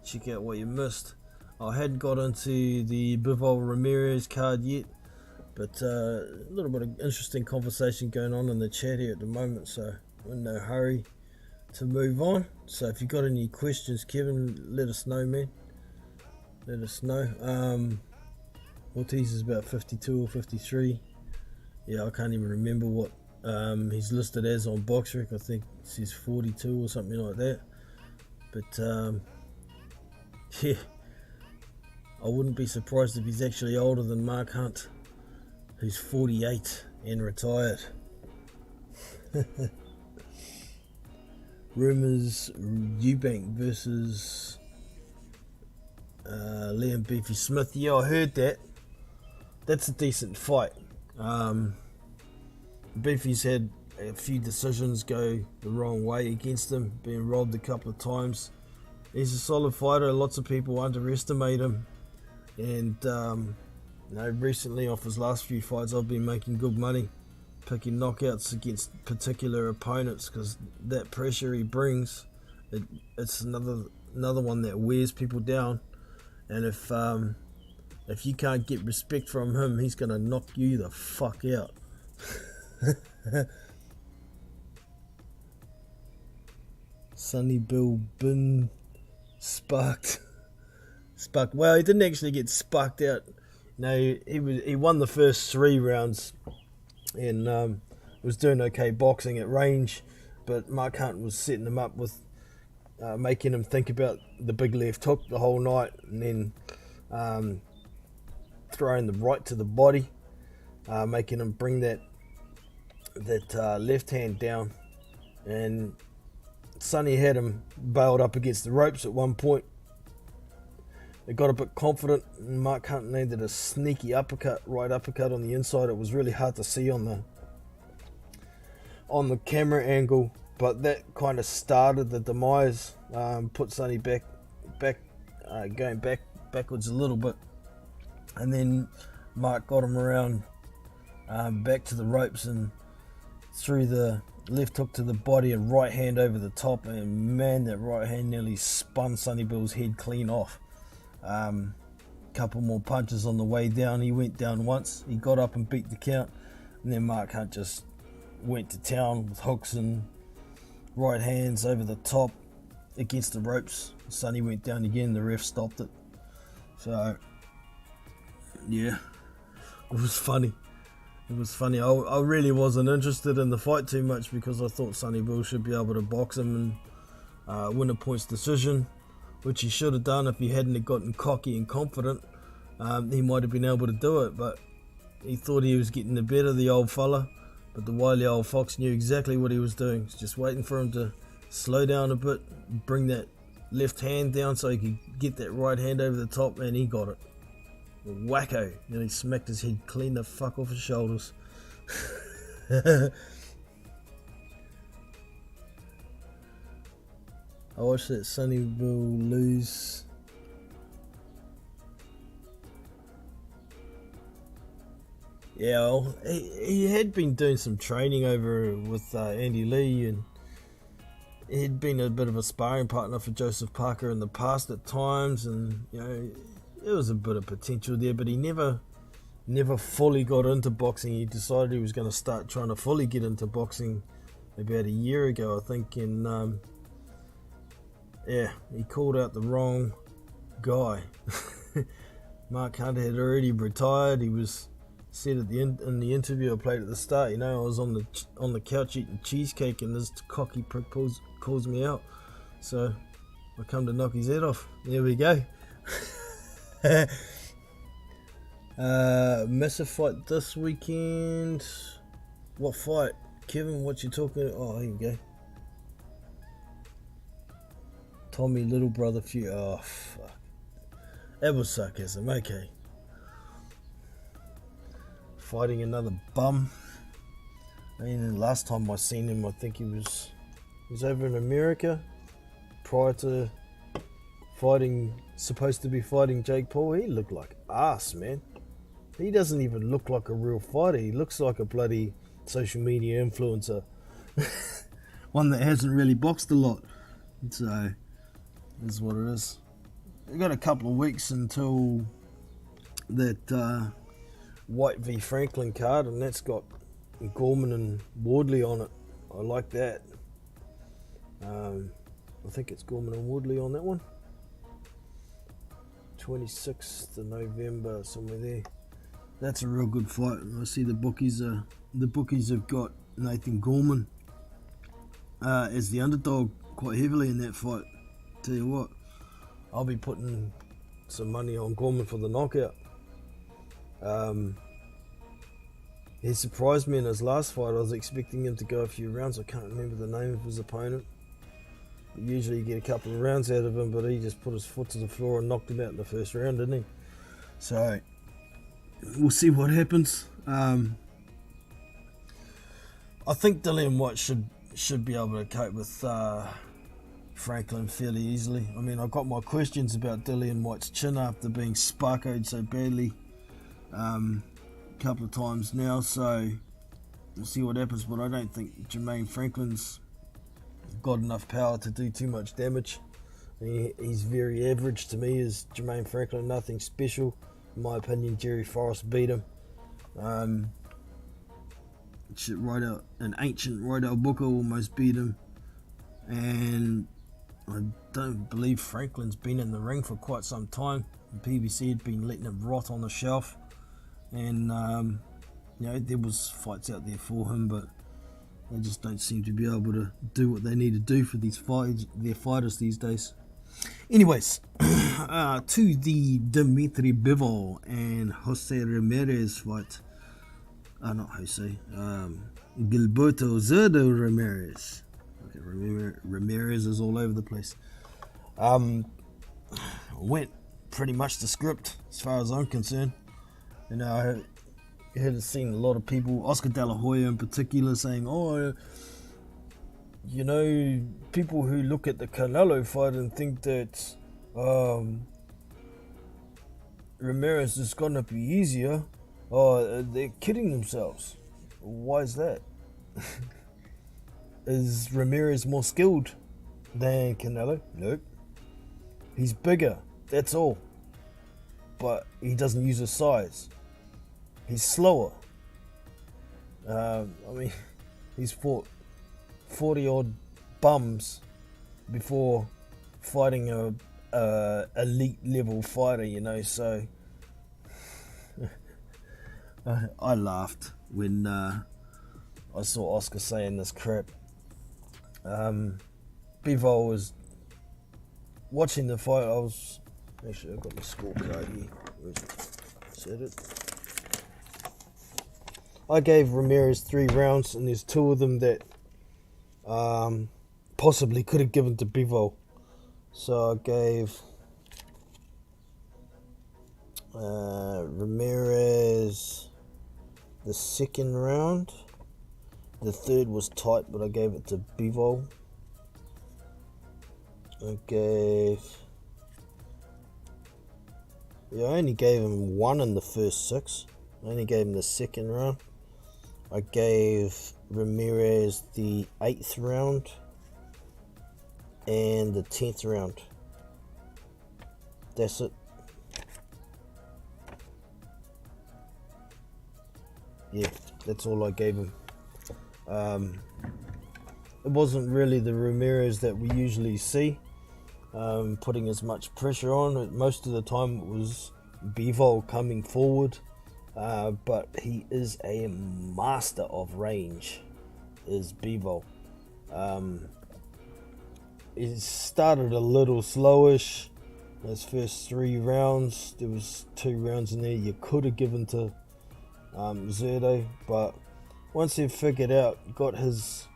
A: check out what you missed. I hadn't got into the Bivol Ramirez card yet, but a little bit of interesting conversation going on in the chat here at the moment, so we're in no hurry to move on. So if you've got any questions, Kevin, let us know, man. Let us know. Ortiz is about 52 or 53. Yeah, I can't even remember what he's listed as on BoxRec. I think it says 42 or something like that. But yeah, I wouldn't be surprised if he's actually older than Mark Hunt, who's 48 and retired. Rumours Eubank versus Liam Beefy Smith. Yeah, I heard that. That's a decent fight. Beefy's had a few decisions go the wrong way against him, being robbed a couple of times. He's a solid fighter. Lots of people underestimate him, and recently off his last few fights, I've been making good money picking knockouts against particular opponents, because that pressure he brings, it's another one that wears people down. And if you can't get respect from him, he's gonna knock you the fuck out. Sonny Bill been sparked. Well, he didn't actually get sparked out. No, he won the first 3 rounds and was doing okay boxing at range, but Mark Hunt was setting him up with making him think about the big left hook the whole night, and then throwing the right to the body, making him bring that left hand down. And Sonny had him bailed up against the ropes at one point. They got a bit confident, and Mark Hunt landed a sneaky right uppercut on the inside. It was really hard to see on the camera angle, but that kind of started the demise, put Sonny back, going backwards a little bit, and then Mark got him around back to the ropes and threw the left hook to the body and right hand over the top, and man, that right hand nearly spun Sonny Bill's head clean off. Couple more punches on the way down. He went down once, he got up and beat the count, and then Mark Hunt just went to town with hooks and right hands over the top against the ropes. Sonny went down again, the ref stopped it. So yeah, it was funny. I really wasn't interested in the fight too much, because I thought Sonny Bill should be able to box him and win a points decision, which he should have done. If he hadn't gotten cocky and confident, he might have been able to do it, but he thought he was getting the better of the old fella. But the wily old fox knew exactly what he was doing. He's just waiting for him to slow down a bit, bring that left hand down so he could get that right hand over the top, and he got it. Wacko. Nearly smacked his head clean the fuck off his shoulders. I watched that Sonny Bill lose. Yeah, well, he had been doing some training over with Andy Lee, and he'd been a bit of a sparring partner for Joseph Parker in the past at times, and there was a bit of potential there, but he never fully got into boxing. He decided he was going to start trying to fully get into boxing about a year ago, I think, and he called out the wrong guy. Mark Hunt had already retired. He was said in the interview I played at the start, I was on the couch eating cheesecake, and this cocky prick calls me out. So I come to knock his head off. There we go. Massive fight this weekend. What fight? Kevin, what you talking? Oh, here we go. Tommy Little Brother feud. Oh, fuck. That was sarcasm. Okay. Fighting another bum. I mean, last time I seen him, I think he was over in America prior to supposed to be fighting Jake Paul. He looked like ass, man. He doesn't even look like a real fighter. He looks like a bloody social media influencer. One that hasn't really boxed a lot. So, is what it is. We've got a couple of weeks until that White v Franklin card, and that's got Gorman and Wardley on it. I like that. I think it's Gorman and Woodley on that one. 26th of November, somewhere there. That's a real good fight. I see the bookies have got Nathan Gorman as the underdog quite heavily in that fight. Tell you what, I'll be putting some money on Gorman for the knockout. He surprised me in his last fight. I was expecting him to go a few rounds. I can't remember the name of his opponent. Usually you get a couple of rounds out of him, but he just put his foot to the floor and knocked him out in the first round, didn't he? So we'll see what happens. I I think Dillian White should be able to cope with Franklin fairly easily. I mean, I've got my questions about Dillian White's chin after being sparkoed so badly a couple of times now, so we'll see what happens, but I don't think Jermaine Franklin's got enough power to do too much damage. He's very average to me, is Jermaine Franklin, nothing special. In my opinion, Jerry Forrest beat him. An ancient Rydell Booker almost beat him, and I don't believe Franklin's been in the ring for quite some time. The PBC had been letting him rot on the shelf, and there was fights out there for him, but they just don't seem to be able to do what they need to do for their fighters these days. Anyways, to the Dimitri Bivol and Jose Ramirez fight. Not Jose. Gilberto Zerdo Ramirez. Okay, Ramirez is all over the place. Went pretty much the script as far as I'm concerned. I had seen a lot of people, Oscar De La Hoya in particular, saying, people who look at the Canelo fight and think that Ramirez is going to be easier, they're kidding themselves. Why is that? Is Ramirez more skilled than Canelo? Nope. He's bigger, that's all. But he doesn't use his size. He's slower. He's fought 40 odd bums before fighting a elite level fighter, so I laughed when I saw Oscar saying this crap. Bivol was watching the fight. I've got my scorecard here. Where's it? Set it. I gave Ramirez 3 rounds, and there's 2 of them that possibly could have given to Bivol. So I gave Ramirez the 2nd round. The 3rd was tight, but I gave it to Bivol. I only gave him 1 in the first 6. I only gave him the 2nd round. I gave Ramirez the 8th round and the 10th round. That's it. Yeah, that's all I gave him. It wasn't really the Ramirez that we usually see, putting as much pressure on. Most of the time it was Bivol coming forward, but he is a master of range, is Bivol. He started a little slowish. Those first 3 rounds, there was 2 rounds in there you could have given to Zerdo, but once he figured out, got his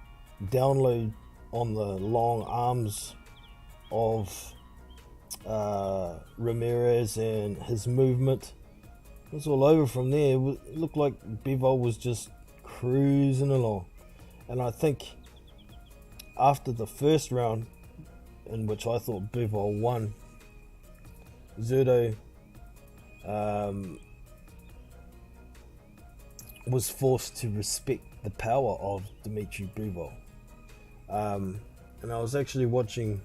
A: download on the long arms of Ramirez and his movement, it was all over from there. It looked like Bivol was just cruising along, and I think after the first round, in which I thought Bivol won, Zerdo was forced to respect the power of Dimitri Bivol. And I was actually watching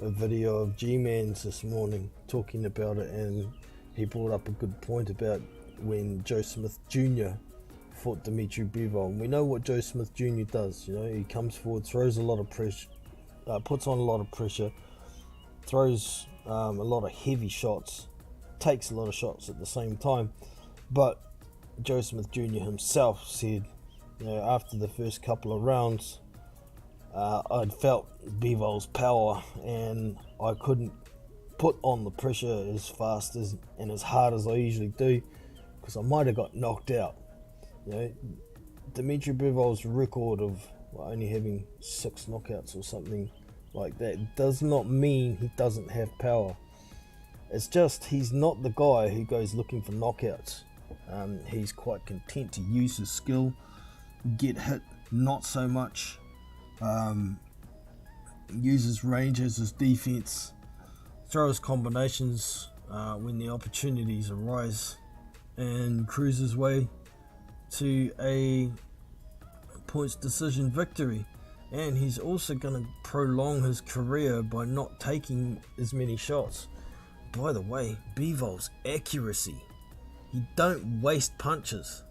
A: a video of G-Mans this morning talking about it, and he brought up a good point about when Joe Smith Jr. fought Dimitri Bivol. And we know what Joe Smith Jr. does. He comes forward, throws a lot of pressure, puts on a lot of pressure, throws a lot of heavy shots, takes a lot of shots at the same time. But Joe Smith Jr. himself said, after the first couple of rounds, I'd felt Bivol's power, and I couldn't put on the pressure as fast as and as hard as I usually do, because I might have got knocked out. Dimitri Bivol's record of only having 6 knockouts or something like that does not mean he doesn't have power. It's just he's not the guy who goes looking for knockouts. He's quite content to use his skill, get hit not so much. Uses range as his defense, throws combinations when the opportunities arise, and cruises way to a points decision victory. And he's also going to prolong his career by not taking as many shots. By the way, Bivol's accuracy. He don't waste punches.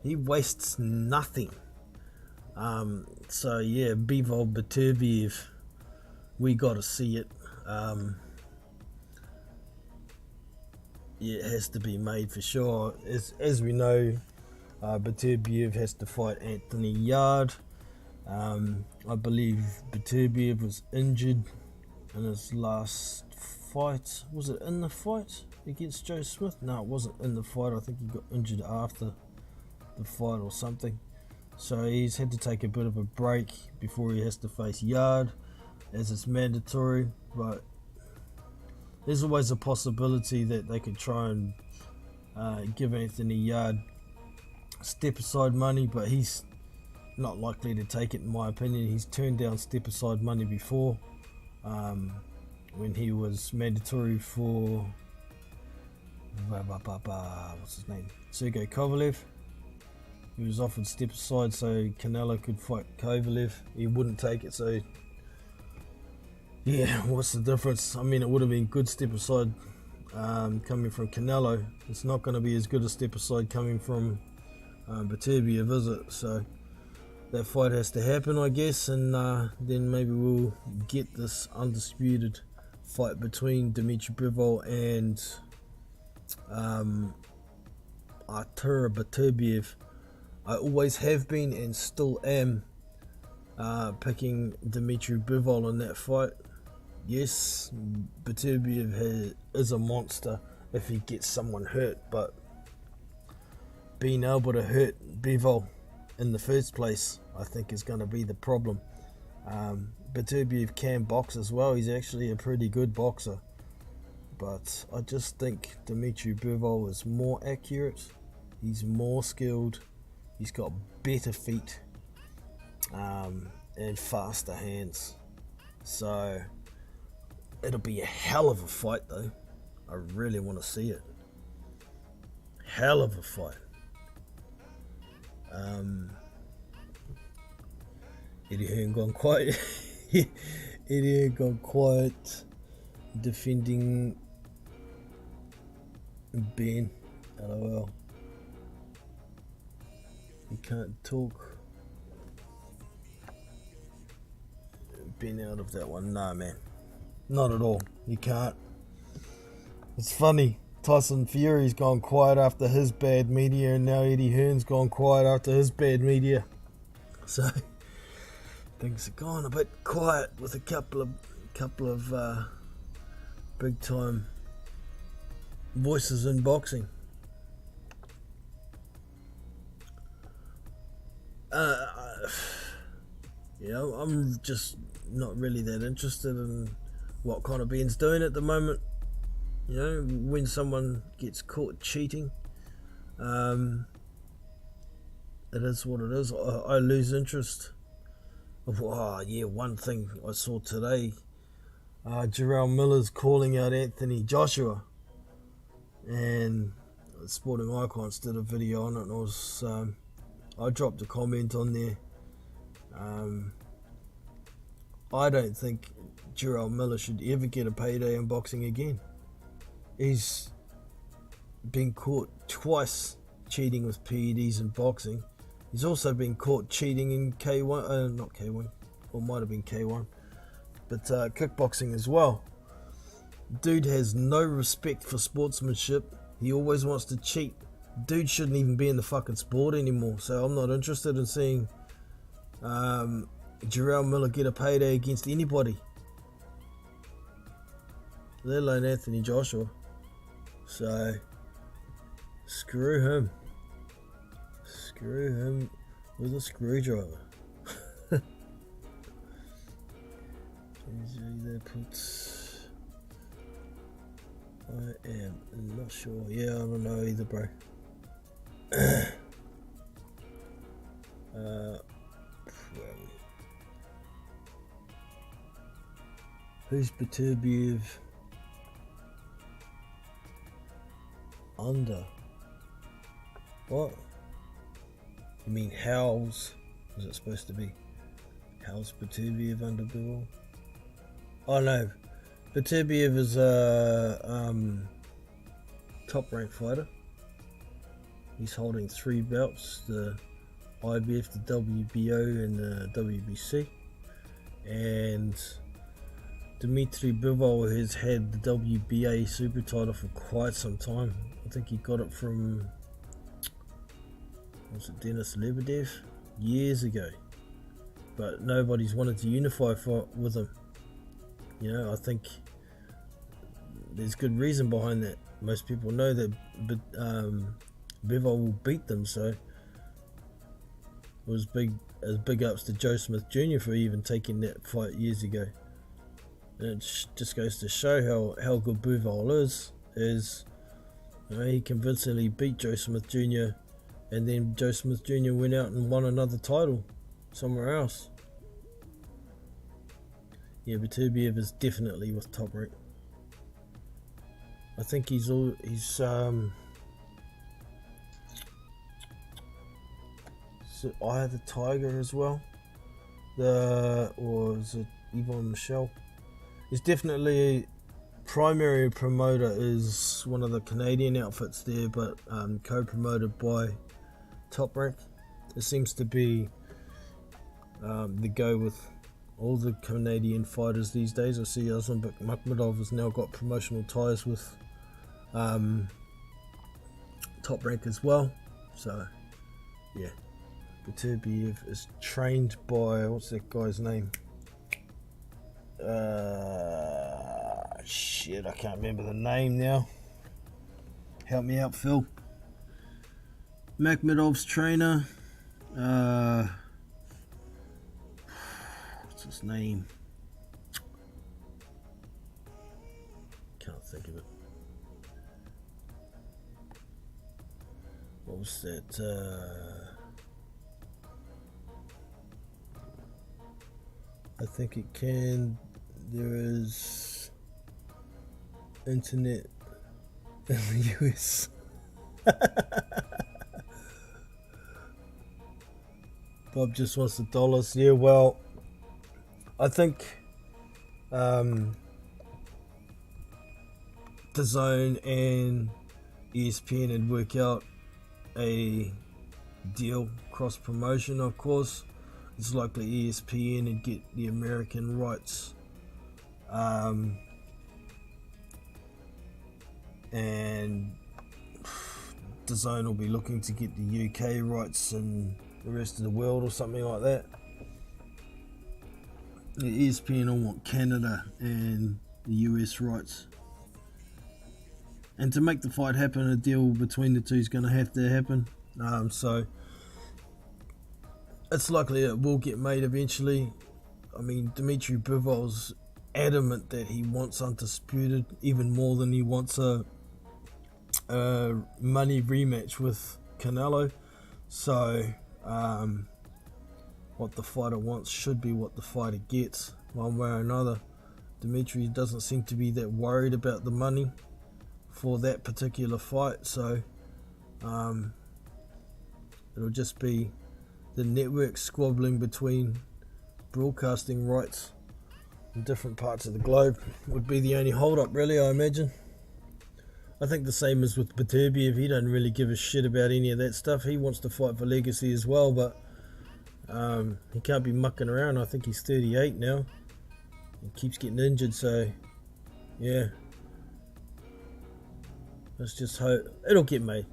A: He wastes nothing. So yeah, Bivol Beterbiev, we got to see it. Yeah, it has to be made for sure. As we know, Beterbiev has to fight Anthony Yarde. I believe Beterbiev was injured in his last fight. Was it in the fight against Joe Smith? No, it wasn't in the fight. I think he got injured after the fight or something. So he's had to take a bit of a break before he has to face Yarde, as it's mandatory. But there's always a possibility that they could try and give Anthony Yarde step aside money, but he's not likely to take it, in my opinion. He's turned down step aside money before, when he was mandatory for what's his name, Sergey Kovalev. He was offered step aside so Canelo could fight Kovalev. He wouldn't take it, so yeah, what's the difference? I mean, it would have been good step aside coming from Canelo. It's not going to be as good a step aside coming from Beterbiev, is it? So that fight has to happen, I guess, and then maybe we'll get this undisputed fight between Dmitry Bivol and Artur Beterbiev. I always have been and still am picking Dmitry Bivol in that fight. Yes, Beterbiev is a monster if he gets someone hurt, but being able to hurt Bivol in the first place, I think, is going to be the problem. Beterbiev can box as well. He's actually a pretty good boxer, but I just think Dmitry Bivol is more accurate. He's more skilled. He's got better feet and faster hands. So it'll be a hell of a fight, though. I really want to see it. Hell of a fight. Eddie Hearn gone quiet. Eddie Hearn gone quiet defending Ben. LOL. He can't talk. Ben out of that one. Nah, man. Not at all. You can't. It's funny. Tyson Fury's gone quiet after his bad media, and now Eddie Hearn's gone quiet after his bad media. So things have gone a bit quiet with a couple of big time voices in boxing. I'm just not really that interested in what Conor Ben's doing at the moment. You know, when someone gets caught cheating, it is what it is. I lose interest. One thing I saw today, Jarrell Miller's calling out Anthony Joshua, and Sporting Icons did a video on it, and it was, I dropped a comment on there. I don't think Jarrell Miller should ever get a payday in boxing again. He's been caught twice cheating with PEDs in boxing. He's also been caught cheating in K1, not K1, or might have been K1, but kickboxing as well. Dude has no respect for sportsmanship. He always wants to cheat. Dude shouldn't even be in the fucking sport anymore. So I'm not interested in seeing Jarrell Miller get a payday against anybody, let alone Anthony Joshua. So screw him. Screw him with a screwdriver. That puts. I am not sure. Yeah, I don't know either, bro. Who's Beterbiev under? What? You mean How's? Was it supposed to be How's Beterbiev under Bivol? Oh no, Beterbiev is a top ranked fighter. He's holding 3 belts, the IBF, the WBO and the WBC. And Dmitry Bivol has had the WBA super title for quite some time. I think he got it from, was it Denis Lebedev? Years ago. But nobody's wanted to unify with him. You know, I think there's good reason behind that. Most people know that Bivol will beat them, so it was big ups to Joe Smith Jr. for even taking that fight years ago. And it just goes to show how good Bivol is you know, he convincingly beat Joe Smith Jr. and then Joe Smith Jr. went out and won another title somewhere else. Yeah, Beterbiev is definitely with top rank. I think he's Eye of the Tiger as well. Or is it Yvonne Michelle? He's definitely primary promoter is one of the Canadian outfits there, but co-promoted by Top Rank. It seems to be the go with all the Canadian fighters these days. I see Azambek Makhmudov has now got promotional ties with Top Rank as well. So yeah, Beterbiev is trained by, what's that guy's name? Shit, I can't remember the name now. Help me out, Phil. Makhmudov's trainer. What's his name? Can't think of it. What was that? I think it can. There is internet in the US. Bob just wants the dollars. Yeah, well, I think DAZN and ESPN would work out a deal, cross promotion. Of course, it's likely ESPN would get the American rights, and DAZN will be looking to get the UK rights and the rest of the world or something like that. The ESPN will want Canada and the US rights. And to make the fight happen, a deal between the two is going to have to happen. So it's likely it will get made eventually. I mean, Dmitry Bivol's adamant that he wants undisputed even more than he wants a money rematch with Canelo. So what the fighter wants should be what the fighter gets, one way or another. Dmitry doesn't seem to be that worried about the money for that particular fight, so it'll just be the network squabbling between broadcasting rights in different parts of the globe would be the only hold up, really, I imagine. I think the same as with Beterbiev. He doesn't really give a shit about any of that stuff. He wants to fight for legacy as well, but he can't be mucking around. I think he's 38 now. He keeps getting injured, so yeah. Let's just hope it'll get made.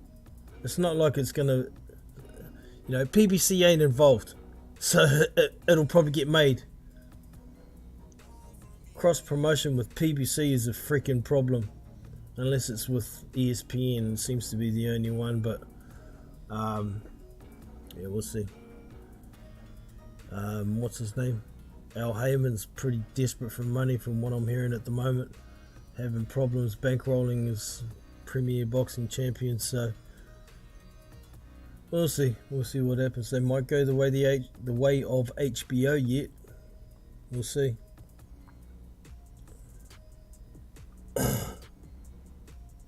A: It's not like it's gonna, PBC ain't involved, so it'll probably get made. Cross promotion with PBC is a freaking problem, unless it's with ESPN. It seems to be the only one, but yeah, we'll see. What's his name? Al Heyman's pretty desperate for money, from what I'm hearing at the moment. Having problems bankrolling his Premier Boxing Champion, so we'll see what happens. They might go the way of HBO yet. We'll see.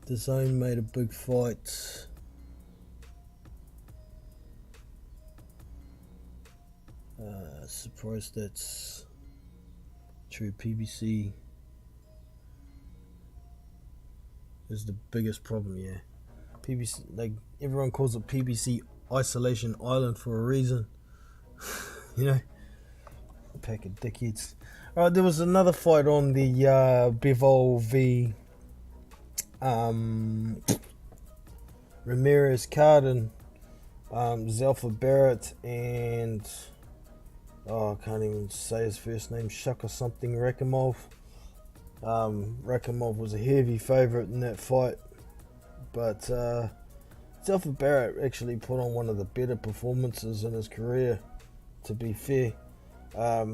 A: The Zone made a big fight. Surprised that's true. PBC is the biggest problem, yeah. PBC, like everyone calls it PBC Isolation Island for a reason. You know, a pack of dickheads. Alright, there was another fight on the Bivol v Ramirez card, and Zelfa Barrett and I can't even say his first name, Shuck or something, Rakimov. Rakimov was a heavy favourite in that fight, but Zelfa Barrett actually put on one of the better performances in his career, to be fair. I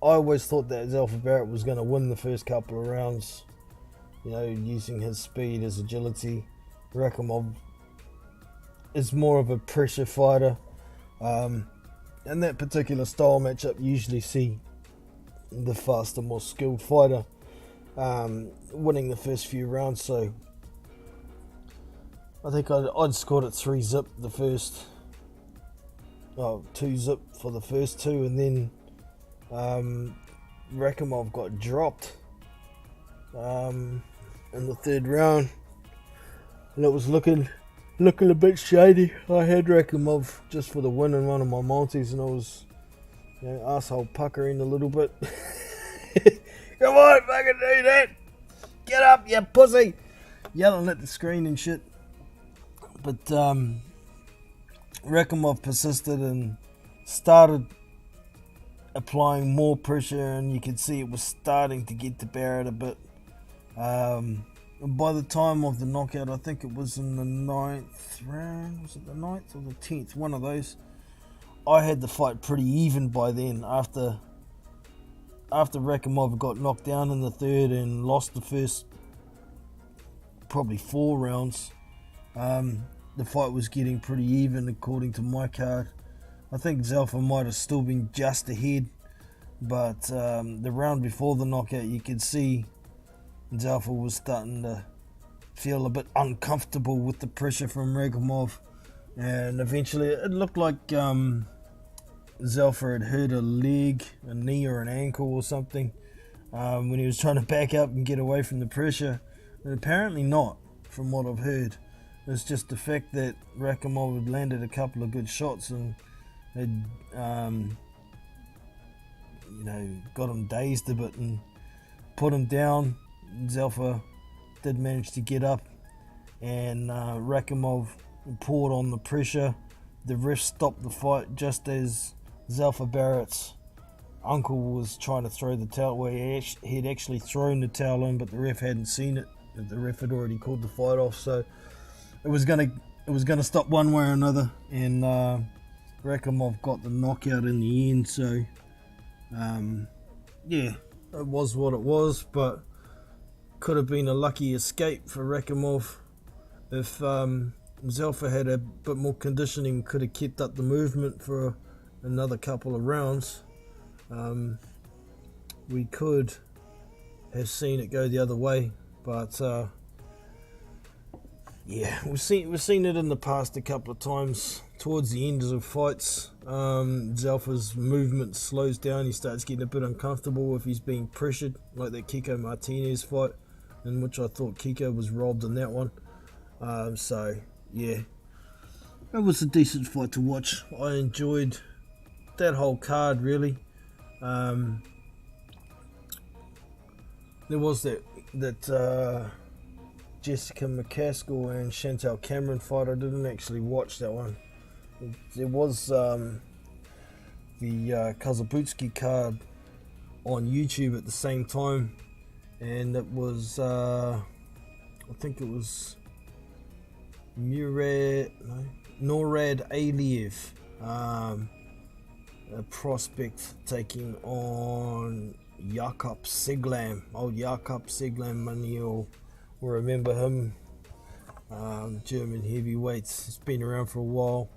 A: always thought that Zelfa Barrett was going to win the first couple of rounds, you know, using his speed, his agility. Rakimov is more of a pressure fighter. In that particular style matchup, you usually see the faster, more skilled fighter winning the first few rounds. So I think I'd scored it 3-0 the first, 2-0 for the first two, and then Rakimov got dropped in the third round, and it was looking a bit shady. I had Rakimov just for the win in one of my multis, and I was, you know, asshole puckering a little bit. Come on, fucking do that! Get up, you pussy! Yelling at the screen and shit. But Rakimov persisted and started applying more pressure, and you could see it was starting to get to Barrett a bit. By the time of the knockout, I think it was in the 9th round, was it the 9th or the 10th, one of those, I had the fight pretty even by then. After Rakimov got knocked down in the third and lost the first probably 4 rounds, the fight was getting pretty even according to my card. I think Zelfa might have still been just ahead, but the round before the knockout, you could see Zelfa was starting to feel a bit uncomfortable with the pressure from Rakimov, and eventually it looked like Zelfa had hurt a leg, a knee or an ankle or something when he was trying to back up and get away from the pressure, and apparently not, from what I've heard. It's just the fact that Rakimov had landed a couple of good shots and had got him dazed a bit and put him down. Zelfa did manage to get up, and Rakimov poured on the pressure. The ref stopped the fight just as Zelfa Barrett's uncle was trying to throw the towel, where he had actually thrown the towel in, but the ref hadn't seen it. The ref had already called the fight off, so it was gonna stop one way or another, and Rakimov got the knockout in the end. So yeah, it was what it was, but could have been a lucky escape for Rakimov. If Zelfa had a bit more conditioning, could have kept up the movement for another couple of rounds, we could have seen it go the other way. But yeah, we've seen it in the past a couple of times. Towards the end of fights, Zelfa's movement slows down. He starts getting a bit uncomfortable if he's being pressured, like that Kiko Martinez fight, in which I thought Kiko was robbed in that one. So yeah, it was a decent fight to watch. I enjoyed that whole card, really. There was that Jessica McCaskill and Chantel Cameron fight. I didn't actually watch that one. There was the Kossobutskiy card on YouTube at the same time, and it was I think it was Norad Aliev, a prospect, taking on Jakob Siglam. Old Jakob Siglam, money, will remember him. German heavyweights. He's been around for a while.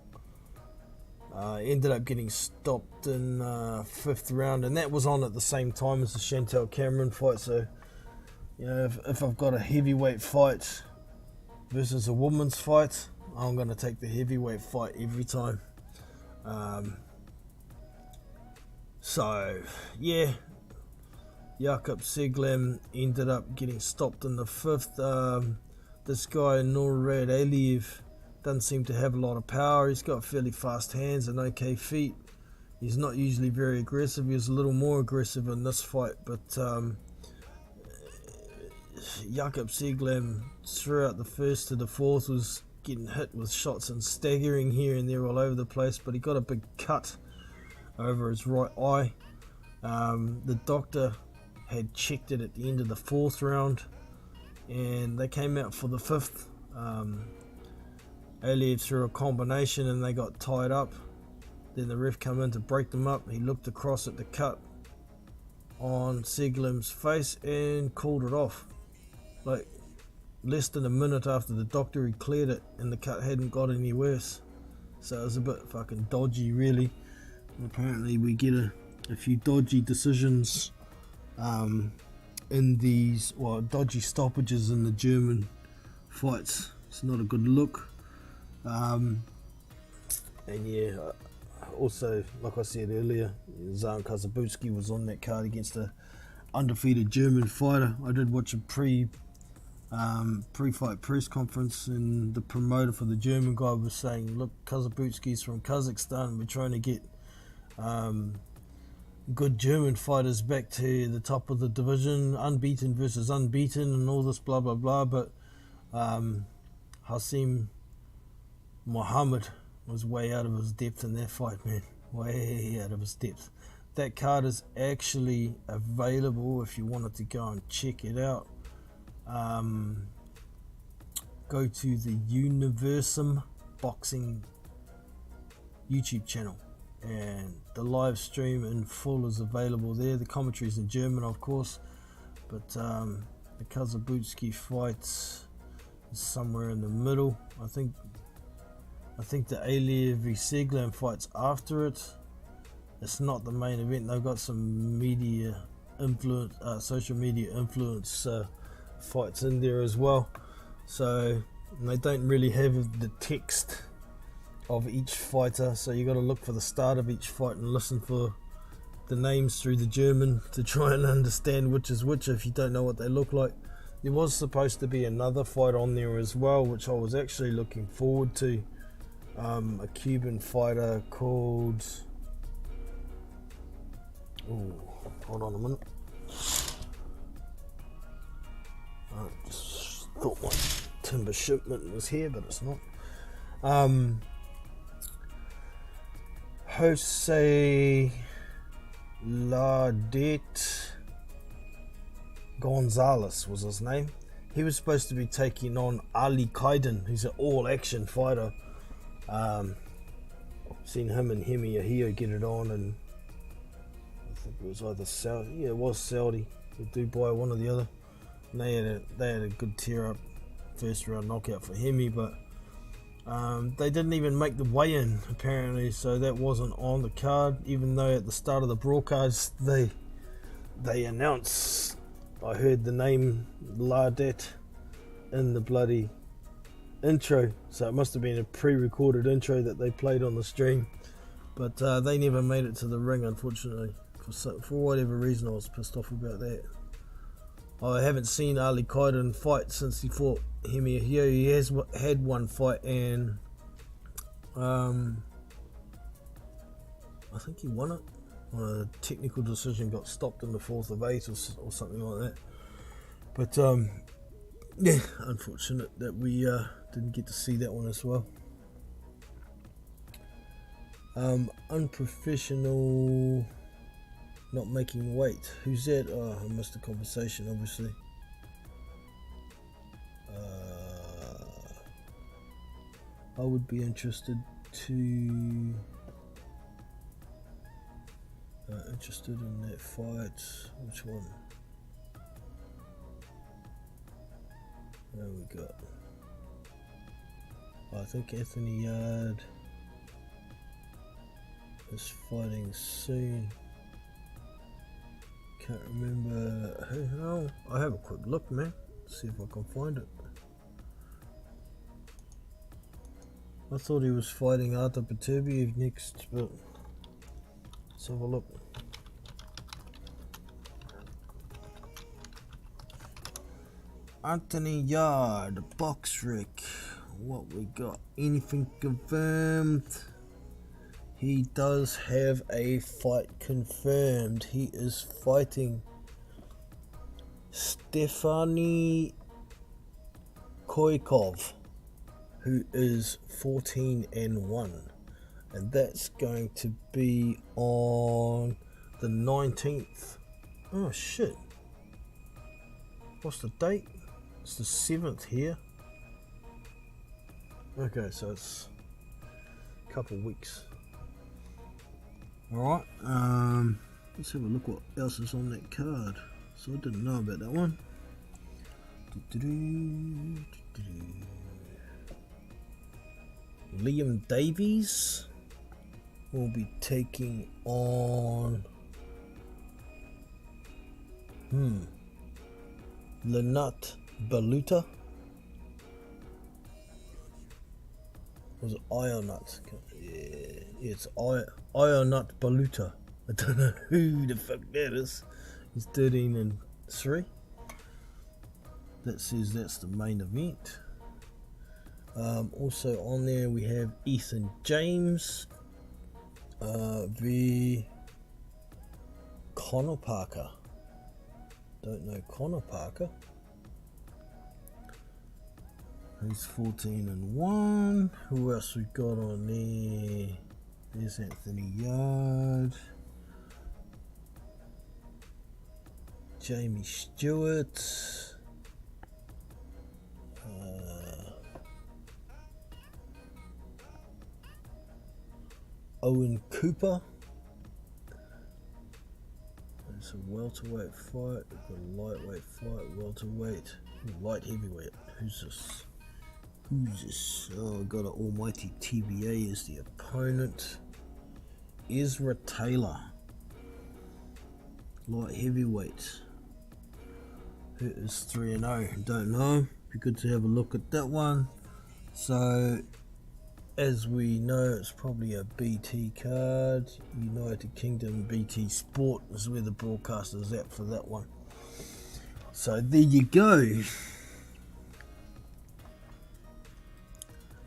A: Ended up getting stopped in 5th round, and that was on at the same time as the Chantel Cameron fight. So You know, if I've got a heavyweight fight versus a woman's fight, I'm going to take the heavyweight fight every time. So, yeah, Jakob Seglem ended up getting stopped in the 5th. This guy, Nurad Aliyev, doesn't seem to have a lot of power. He's got fairly fast hands and okay feet. He's not usually very aggressive. He was a little more aggressive in this fight, but Jakob Seglem throughout the 1st to the 4th was getting hit with shots and staggering here and there all over the place, but he got a big cut over his right eye. The doctor had checked it at the end of the 4th round, and they came out for the 5th. Aliyev threw a combination and they got tied up. Then the ref came in to break them up. He looked across at the cut on Seglem's face and called it off. Like less than a minute after the doctor had cleared it, and the cut hadn't got any worse. So it was a bit fucking dodgy, really. And apparently we get a few dodgy decisions in these, well, dodgy stoppages in the German fights. It's not a good look. And yeah, also, like I said earlier, Pampalone Kossobutskiy was on that card against a undefeated German fighter. I did watch a pre-fight press conference, and the promoter for the German guy was saying, look, Kossobutskiy's from Kazakhstan, we're trying to get good German fighters back to the top of the division, unbeaten versus unbeaten and all this blah blah blah, but Hassim Mohammed was way out of his depth in that fight, man. Way out of his depth. That card is actually available if you wanted to go and check it out. Go to the Universum Boxing YouTube channel, and the live stream in full is available there. The commentary is in German, of course, but the Kossobutskiy fight is somewhere in the middle. I think the Aliyev v Seglem fight's after it. It's not the main event. They've got some media influence, social media influence fights in there as well. So they don't really have the text of each fighter, so you got to look for the start of each fight and listen for the names through the German to try and understand which is which if you don't know what they look like. There was supposed to be another fight on there as well, which I was actually looking forward to. A Cuban fighter called, hold on a minute. I just thought my timber shipment was here, but it's not. Jose Lardet Gonzalez was his name. He was supposed to be taking on Ali Kaiden, who's an all-action fighter. Seen him and Hemi Ahio get it on, and I think it was either Saudi. Yeah, it was Saudi or Dubai, one or the other. And they had a good tear-up first round knockout for Hemi, but they didn't even make the weigh-in apparently, so that wasn't on the card. Even though at the start of the broadcast they announced, I heard the name Lardet in the bloody intro, so it must have been a pre-recorded intro that they played on the stream, but they never made it to the ring, unfortunately. For whatever reason, I was pissed off about that. I haven't seen Ali Kaiden fight since he fought Hemi Ahio. He has had one fight, and I think he won it on a technical decision, got stopped in the 4th of 8 or something like that. But yeah, unfortunate that we didn't get to see that one as well. Unprofessional, not making weight. Who's that? Oh, I missed the conversation, obviously. I would be interested in that fight. Which one? There we go. I think Anthony Yard is fighting soon. Can't remember who. Oh, I'll have a quick look, man. See if I can find it. I thought he was fighting Artur Beterbiev next, but let's have a look. Anthony Yard, Box Rick. What we got? Anything confirmed? He does have a fight confirmed. He is fighting Stefani Koikov, who is 14-1, and that's going to be on the 19th. Oh shit! What's the date? It's the 7th here. Okay, so it's a couple weeks. Alright, let's have a look what else is on that card. So I didn't know about that one. Liam Davies will be taking on Lenat Baluta. Was it Ionut? Yeah, it's Ionut Baluta. I don't know who the fuck that is. He's 13-3. That says that's the main event. Also on there we have Ethan James v Conor Parker. Don't know Conor Parker. He's 14-1. Who else we got on there? There's Anthony Yard. Jamie Stewart. Owen Cooper. It's a welterweight fight. We've got a lightweight fight, welterweight, light heavyweight. Who's this? Oh, I've got an almighty TBA as the opponent. Ezra Taylor. Light heavyweight. Who is 3-0? Don't know. Be good to have a look at that one. So, as we know, it's probably a BT card. United Kingdom BT Sport is where the broadcaster is at for that one. So there you go.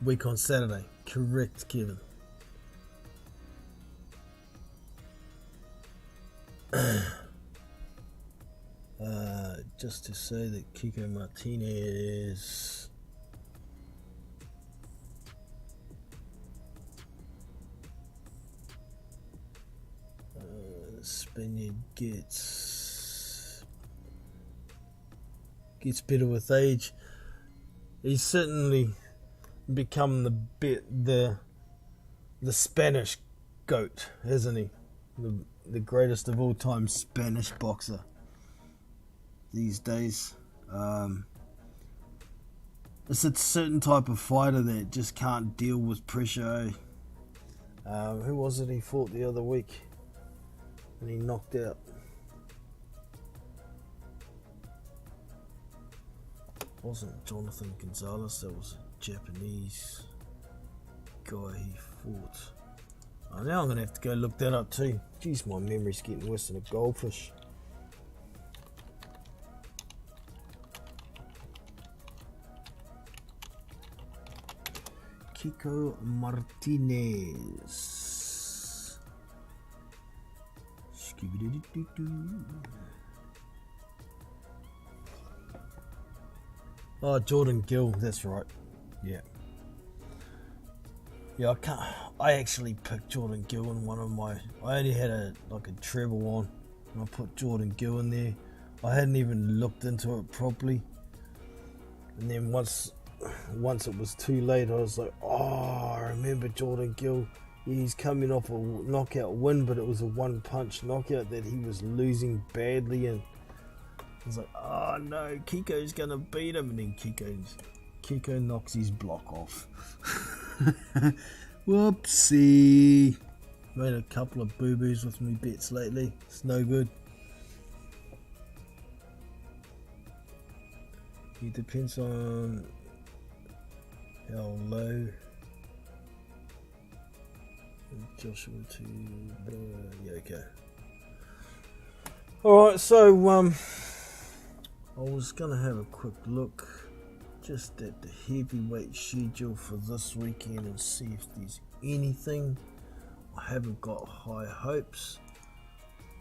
A: Week on Saturday. Correct, Kevin. Just to say that Kiko Martinez Spaniard gets better with age. He's certainly become the Spanish GOAT, hasn't he? The greatest of all time Spanish boxer these days. It's a certain type of fighter that just can't deal with pressure. Who was it he fought the other week and he knocked out? It wasn't Jonathan Gonzalez, that was a Japanese guy he fought. Oh, now I'm going to have to go look that up too. Jeez, my memory's getting worse than a goldfish. Kiko Martinez. Oh, Jordan Gill, that's right. Yeah. Yeah, I actually picked Jordan Gill in one of my... I only had a treble on, and I put Jordan Gill in there. I hadn't even looked into it properly. And then once it was too late, I was like, oh, I remember Jordan Gill. He's coming off a knockout win, but it was a one-punch knockout that he was losing badly, and I was like, oh no, Kiko's gonna beat him, and then Kiko knocks his block off. Whoopsie. Made a couple of boo-boos with me bets lately. It's no good. It depends on how low Joshua to yeah, okay. Alright, so I was gonna have a quick look just at the heavyweight schedule for this weekend and see if there's anything. I haven't got high hopes,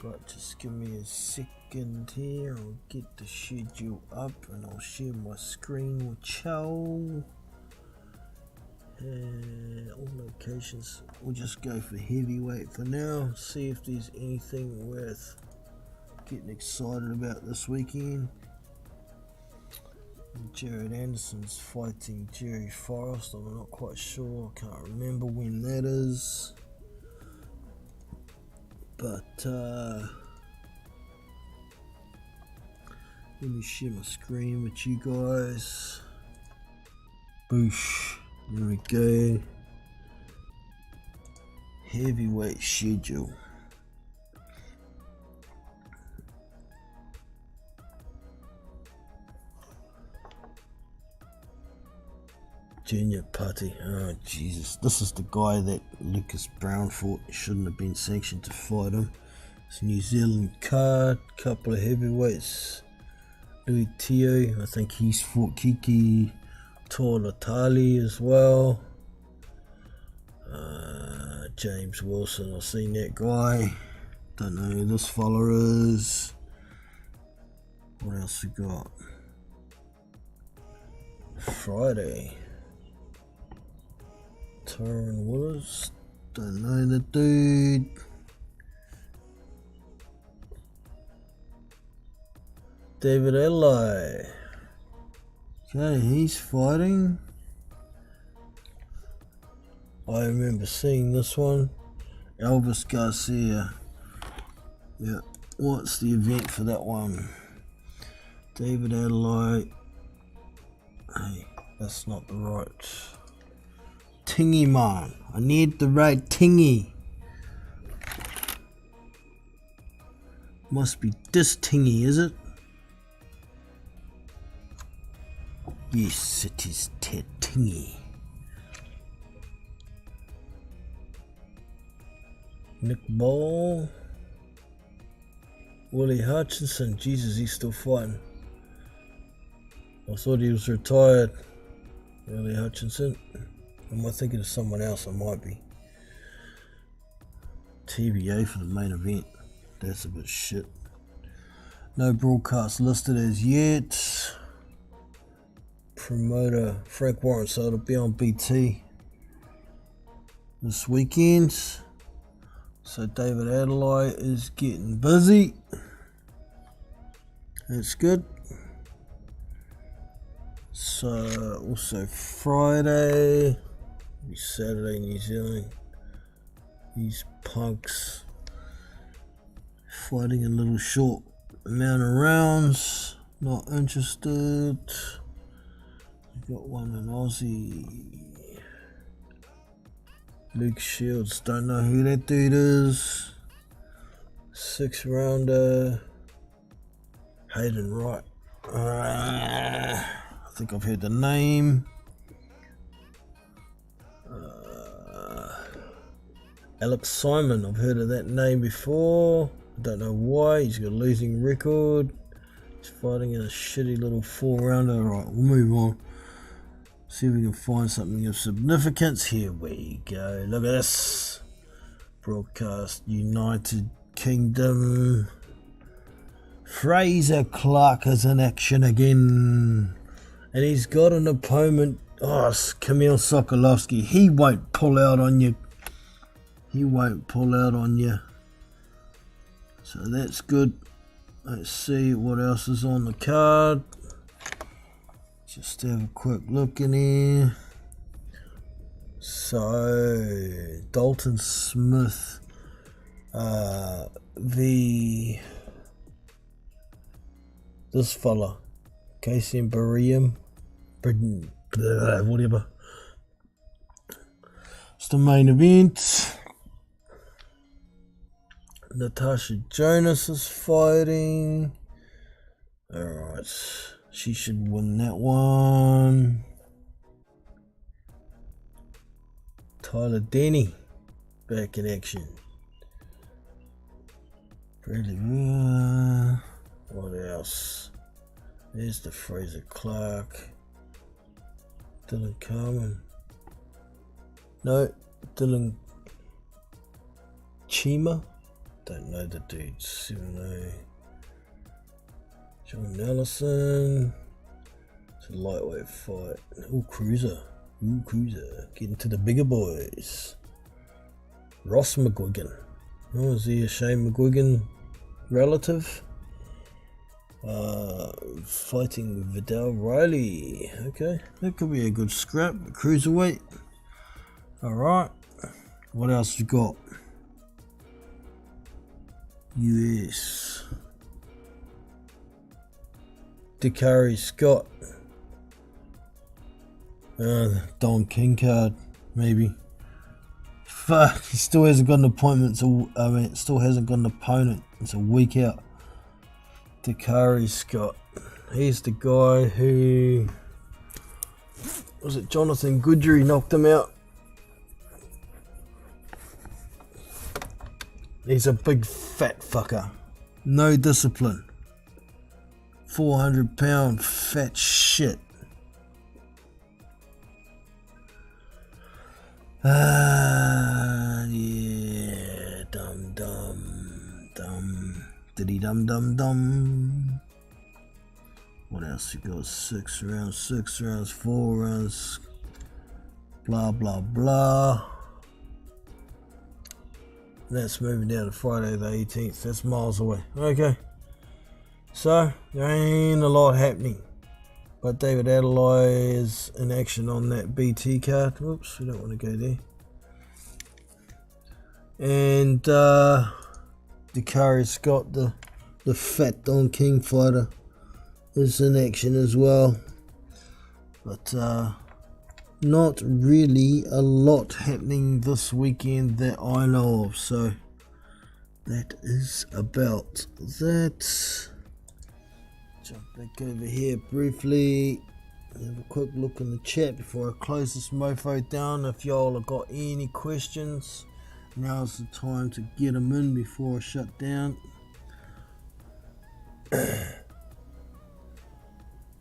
A: but just give me a second here. I'll get the schedule up and I'll share my screen with Chow. All locations. We'll just go for heavyweight for now. See if there's anything worth getting excited about this weekend. Jared Anderson's fighting Jerry Forrest. I'm not quite sure. I can't remember when that is. But let me share my screen with you guys. Boosh. There we go. Heavyweight schedule. Junior Putty. Oh Jesus. This is the guy that Lucas Brown fought. He shouldn't have been sanctioned to fight him. It's a New Zealand card. Couple of heavyweights. Louis Teo. I think he's fought Kiki Tolatali as well. James Wilson. I've seen that guy. Don't know who this fella is. What else we got? Friday. Tyron Willis, don't know the dude. David Eli, okay, he's fighting. I remember seeing this one. Elvis Garcia. Yeah, what's the event for that one? David Adelaide. Hey, that's not the right tingy, man. I need the right tingy. Must be this tingy, is it? Yes, it is Ted Tingy. Nick Ball. Willie Hutchinson. Jesus, he's still fighting. I thought he was retired. Willie Hutchinson. Am I thinking of someone else? I might be. TBA for the main event. That's a bit shit. No broadcast listed as yet. Promoter Frank Warren, so it'll be on BT this weekend. So David Adelaide is getting busy. That's good. So also Friday, Saturday, New Zealand. These punks fighting a little short amount of rounds. Not interested. Got one in Aussie. Luke Shields, don't know who that dude is. 6-rounder. Hayden Wright. I think I've heard the name. Alex Simon, I've heard of that name before. I don't know why. He's got a losing record. He's fighting in a shitty little 4-rounder. Right, we'll move on. See if we can find something of significance. Here we go. Look at this. Broadcast United Kingdom. Fraser Clark is in action again. And he's got an opponent. Oh, it's Kamil Sokolovsky. He won't pull out on you. He won't pull out on you. So that's good. Let's see what else is on the card. Just have a quick look in here. So Dalton Smith, this fella, Casey Barium, whatever. It's the main event. Natasha Jonas is fighting. Alright. She should win that one. Tyler Denny back in action. Bradley, what else? There's the Fraser Clark. Dylan Carmen. No, Dylan Chima. Don't know the dude. 7-0. John Ellison. It's a lightweight fight. Cruiser. Cruiser. Getting to the bigger boys. Ross McGuigan. Oh, is he a Shane McGuigan relative? Fighting Vidal Riley. Okay, that could be a good scrap. Cruiserweight. Alright. What else you got? US. Dakari Scott. Don King card, maybe. Fuck, he still hasn't got an appointment. Still hasn't got an opponent. It's a week out. Dakari Scott. He's the guy who was it Jonathan Goodry knocked him out. He's a big fat fucker. No discipline. 400-pound fat shit. Yeah, dum. Diddy dum. What else you got? 6 rounds, 4 rounds, blah blah blah. That's moving down to Friday the 18th. That's miles away. Okay. So, there ain't a lot happening. But David Adelaide is in action on that BT card. Whoops, we don't want to go there. And Dakari Scott, the fat Don King fighter, is in action as well. But not really a lot happening this weekend that I know of. So that is about that. Jump back over here briefly. Have a quick look in the chat before I close this mofo down. If y'all have got any questions, now's the time to get them in before I shut down.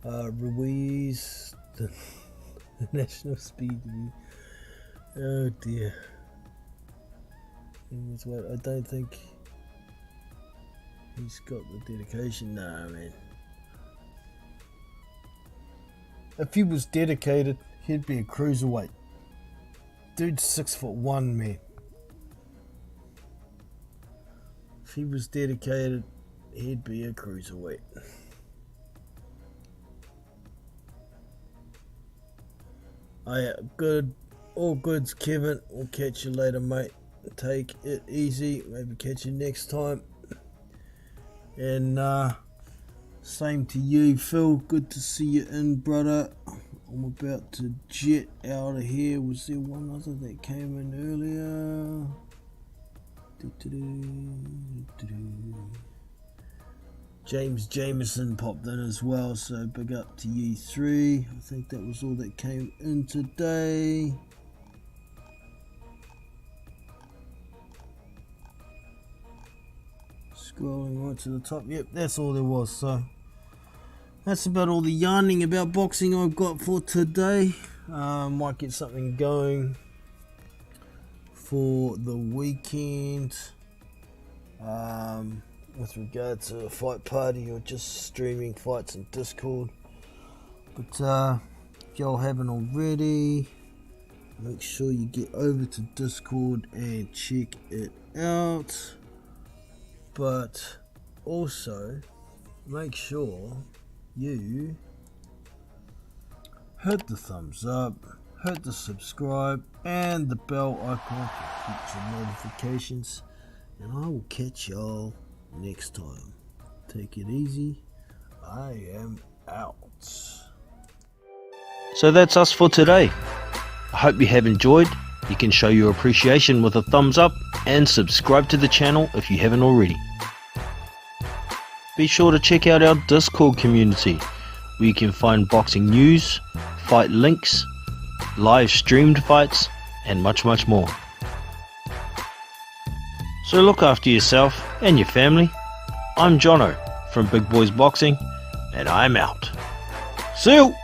A: Ruiz, the national speed. Oh dear. I don't think he's got the dedication. Nah, man. If he was dedicated, he'd be a cruiserweight. Dude's 6'1", man. If he was dedicated, he'd be a cruiserweight. Good. All goods, Kevin. We'll catch you later, mate. Take it easy. Maybe catch you next time. And same to you, Phil. Good to see you in, brother. I'm about to jet out of here. Was there one other that came in earlier? James Jameson popped in as well, so big up to you three. I think that was all that came in today. Scrolling right to the top. Yep, that's all there was. So that's about all the yarning about boxing I've got for today. Might get something going for the weekend. With regard to a fight party or just streaming fights in Discord. But if y'all haven't already, make sure you get over to Discord and check it out. But also make sure you hit the thumbs up, hit the subscribe and the bell icon for future notifications. And I will catch y'all next time. Take it easy. I am out.
H: So that's us for today. I hope you have enjoyed. You can show your appreciation with a thumbs up and subscribe to the channel if you haven't already. Be sure to check out our Discord community. where you can find boxing news, fight links, live streamed fights, and much more. So look after yourself and your family. I'm Jono from Big Boys Boxing, and I'm out. See you!